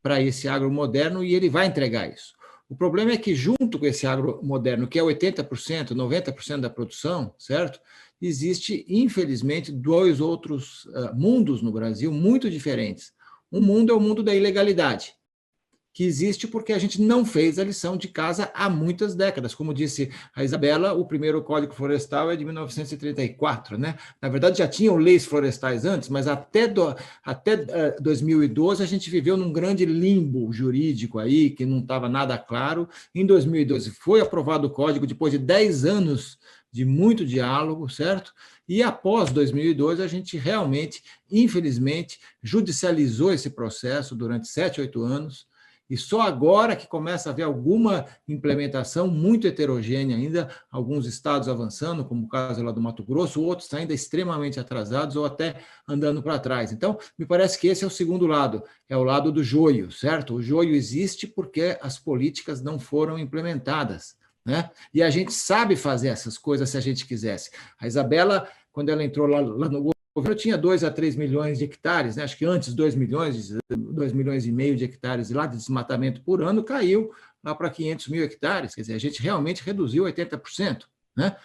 para esse agro moderno, e ele vai entregar isso. O problema é que, junto com esse agro moderno, que é 80%, 90% da produção, certo? Existe, infelizmente, dois outros mundos no Brasil muito diferentes. Um mundo é o mundo da ilegalidade, que existe porque a gente não fez a lição de casa há muitas décadas. Como disse a Isabela, o primeiro Código Florestal é de 1934, né? Na verdade, já tinham leis florestais antes, mas até 2012 a gente viveu num grande limbo jurídico aí, que não estava nada claro. Em 2012 foi aprovado o Código, depois de 10 anos de muito diálogo, certo? E após 2012, a gente realmente, infelizmente, judicializou esse processo durante 7, 8 anos, e só agora que começa a haver alguma implementação muito heterogênea ainda, alguns estados avançando, como o caso lá do Mato Grosso, outros ainda extremamente atrasados ou até andando para trás. Então, me parece que esse é o segundo lado, é o lado do joio, certo? O joio existe porque as políticas não foram implementadas, né? E a gente sabe fazer essas coisas se a gente quisesse. A Isabela, quando ela entrou lá no governo, tinha 2 a 3 milhões de hectares, né? Acho que antes 2 milhões e meio de hectares lá de desmatamento por ano, caiu lá para 500 mil hectares. Quer dizer, a gente realmente reduziu 80%, né?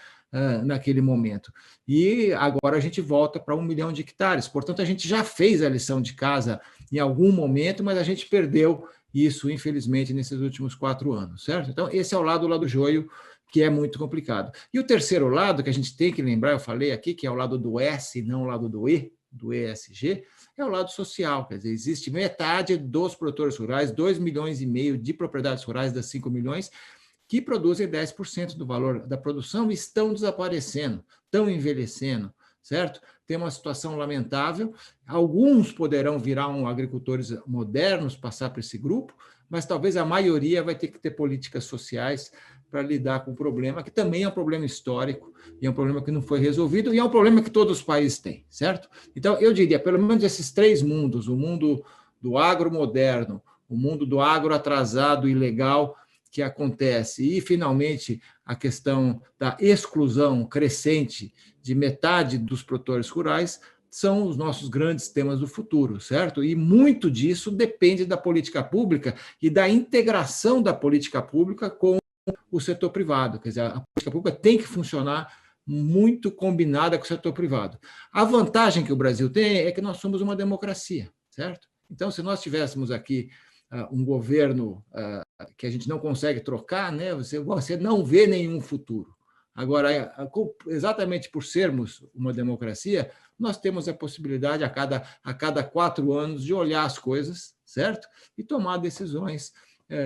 Naquele momento. E agora a gente volta para 1 milhão de hectares. Portanto, a gente já fez a lição de casa em algum momento, mas a gente perdeu isso, infelizmente, nesses últimos 4 anos, certo? Então, esse é o lado do joio, que é muito complicado. E o terceiro lado, que a gente tem que lembrar, eu falei aqui, que é o lado do S, não o lado do E, do ESG, é o lado social. Quer dizer, existe metade dos produtores rurais, 2 milhões e meio de propriedades rurais das 5 milhões, que produzem 10% do valor da produção e estão desaparecendo, estão envelhecendo, certo? Tem uma situação lamentável. Alguns poderão virar agricultores modernos, passar para esse grupo, mas talvez a maioria vai ter que ter políticas sociais para lidar com o problema, que também é um problema histórico, e é um problema que não foi resolvido, e é um problema que todos os países têm, certo? Então, eu diria, pelo menos esses três mundos, o mundo do agro moderno, o mundo do agro atrasado e ilegal que acontece, e, finalmente, a questão da exclusão crescente de metade dos produtores rurais, são os nossos grandes temas do futuro, certo? E muito disso depende da política pública e da integração da política pública com o setor privado. Quer dizer, a política pública tem que funcionar muito combinada com o setor privado. A vantagem que o Brasil tem é que nós somos uma democracia, certo? Então, se nós tivéssemos aqui um governo que a gente não consegue trocar, né, você não vê nenhum futuro. Agora, exatamente por sermos uma democracia, nós temos a possibilidade, a cada 4 anos, de olhar as coisas, certo? E tomar decisões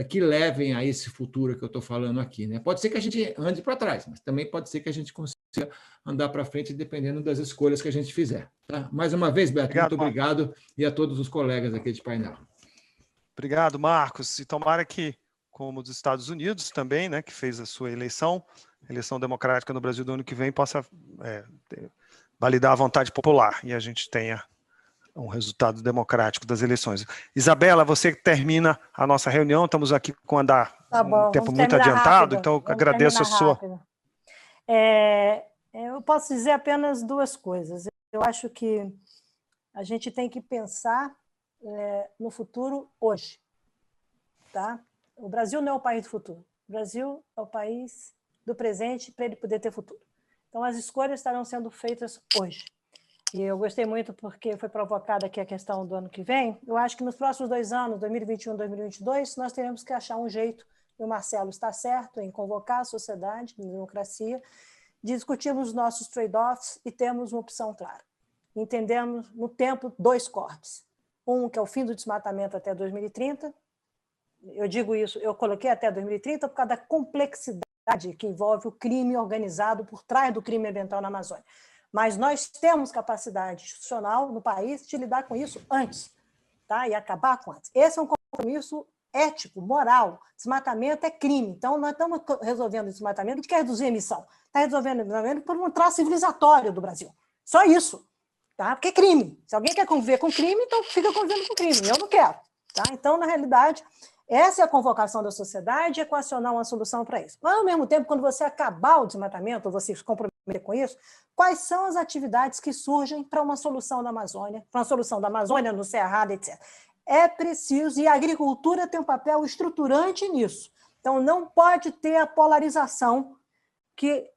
que levem a esse futuro que eu estou falando aqui, né? Pode ser que a gente ande para trás, mas também pode ser que a gente consiga andar para frente, dependendo das escolhas que a gente fizer. Tá? Mais uma vez, Beto, muito obrigado, e a todos os colegas aqui de painel. Obrigado, Marcos. E tomara que, como os Estados Unidos também, né, que fez a sua eleição democrática no Brasil do ano que vem, possa validar a vontade popular e a gente tenha um resultado democrático das eleições. Isabela, você que termina a nossa reunião, estamos aqui com um tempo muito adiantado, então agradeço a sua... Eu posso dizer apenas 2 coisas. Eu acho que a gente tem que pensar no futuro hoje. Tá? O Brasil não é o país do futuro. O Brasil é o país do presente para ele poder ter futuro. Então, as escolhas estarão sendo feitas hoje. E eu gostei muito porque foi provocada aqui a questão do ano que vem. Eu acho que nos próximos 2 anos, 2021 e 2022, nós teremos que achar um jeito, e o Marcelo está certo em convocar a sociedade, a democracia, de discutirmos os nossos trade-offs e termos uma opção clara. Entendemos no tempo 2 cortes. Um, que é o fim do desmatamento até 2030. Eu digo isso, eu coloquei até 2030 por causa da complexidade que envolve o crime organizado por trás do crime ambiental na Amazônia. Mas nós temos capacidade institucional no país de lidar com isso antes, tá? E acabar com antes. Esse é um compromisso ético, moral. Desmatamento é crime. Então, nós estamos resolvendo o desmatamento. A gente quer reduzir a emissão. Está resolvendo o desmatamento por um traço civilizatório do Brasil. Só isso. Tá? Porque é crime. Se alguém quer conviver com crime, então fica convivendo com crime. Eu não quero. Tá? Então, na realidade, essa é a convocação da sociedade, equacionar uma solução para isso. Mas, ao mesmo tempo, quando você acabar o desmatamento, ou você se comprometer com isso, quais são as atividades que surgem para uma solução da Amazônia, no Cerrado, etc. É preciso, e a agricultura tem um papel estruturante nisso. Então, não pode ter a polarização que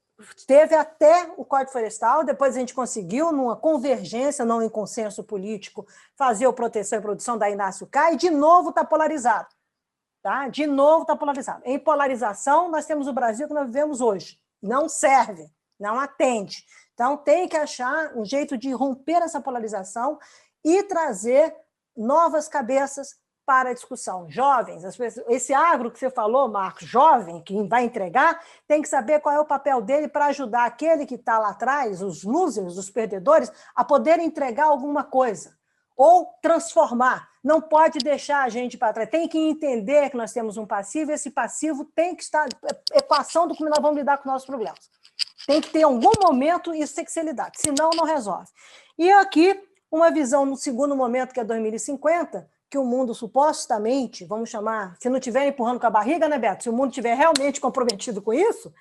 teve até o Código Florestal, depois a gente conseguiu, numa convergência, não em consenso político, fazer o proteção e produção da Inácio K, e de novo está polarizado. Tá? De novo está polarizado. Em polarização, nós temos o Brasil que nós vivemos hoje. Não serve, não atende. Então, tem que achar um jeito de romper essa polarização e trazer novas cabeças para a discussão. Jovens, esse agro que você falou, Marcos, jovem, que vai entregar, tem que saber qual é o papel dele para ajudar aquele que está lá atrás, os losers, os perdedores, a poder entregar alguma coisa. Ou transformar. Não pode deixar a gente para trás. Tem que entender que nós temos um passivo, e esse passivo tem que estar equação do como nós vamos lidar com nossos problemas. Tem que ter algum momento, isso tem que ser lidado, senão não resolve. E aqui, uma visão no segundo momento, que é 2050, que o mundo supostamente, vamos chamar, se não estiver empurrando com a barriga, né, Beto? Se o mundo estiver realmente comprometido com isso,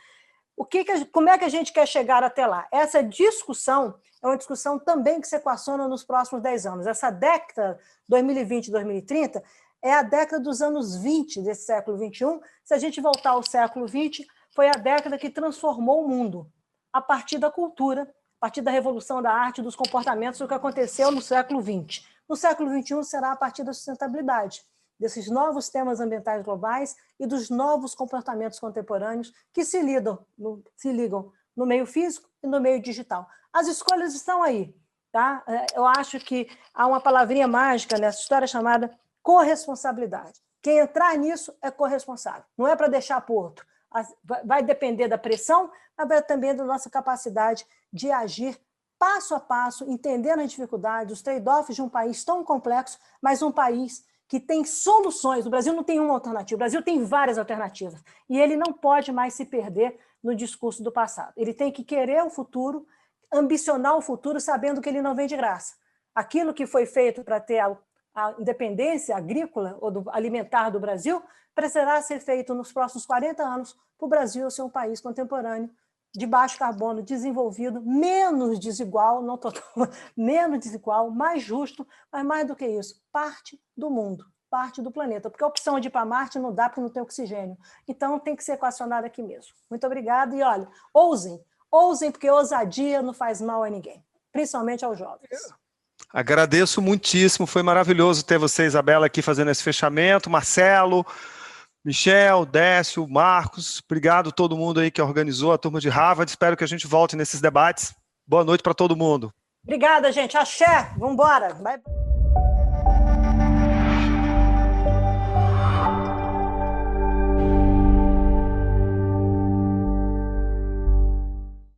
como é que a gente quer chegar até lá? Essa discussão é uma discussão também que se equaciona nos próximos 10 anos. Essa década, 2020 e 2030, é a década dos anos 20 desse século XXI. Se a gente voltar ao século XX, foi a década que transformou o mundo, a partir da cultura, a partir da revolução da arte, dos comportamentos, do que aconteceu no século XX. No século XXI será a partir da sustentabilidade, desses novos temas ambientais globais e dos novos comportamentos contemporâneos que se ligam no meio físico e no meio digital. As escolhas estão aí. Tá? Eu acho que há uma palavrinha mágica nessa história chamada corresponsabilidade. Quem entrar nisso é corresponsável. Não é para deixar para o outro. Vai depender da pressão, mas vai também da nossa capacidade de agir passo a passo, entendendo as dificuldades, os trade-offs de um país tão complexo, mas um país que tem soluções. O Brasil não tem uma alternativa, o Brasil tem várias alternativas. E ele não pode mais se perder no discurso do passado. Ele tem que querer o futuro, ambicionar o futuro, sabendo que ele não vem de graça. Aquilo que foi feito para ter a independência agrícola ou alimentar do Brasil precisará ser feito nos próximos 40 anos para o Brasil ser um país contemporâneo, de baixo carbono, desenvolvido, menos desigual, não total, menos desigual, mais justo, mas mais do que isso, parte do mundo, parte do planeta, porque a opção de ir para Marte não dá porque não tem oxigênio. Então tem que ser equacionado aqui mesmo. Muito obrigada e olha, ousem, porque ousadia não faz mal a ninguém, principalmente aos jovens. Agradeço muitíssimo, foi maravilhoso ter você, Isabela, aqui fazendo esse fechamento, Marcelo, Michel, Décio, Marcos, obrigado a todo mundo aí que organizou, a turma de Harvard, espero que a gente volte nesses debates. Boa noite para todo mundo. Obrigada, gente. Axé, vamos embora. Bye.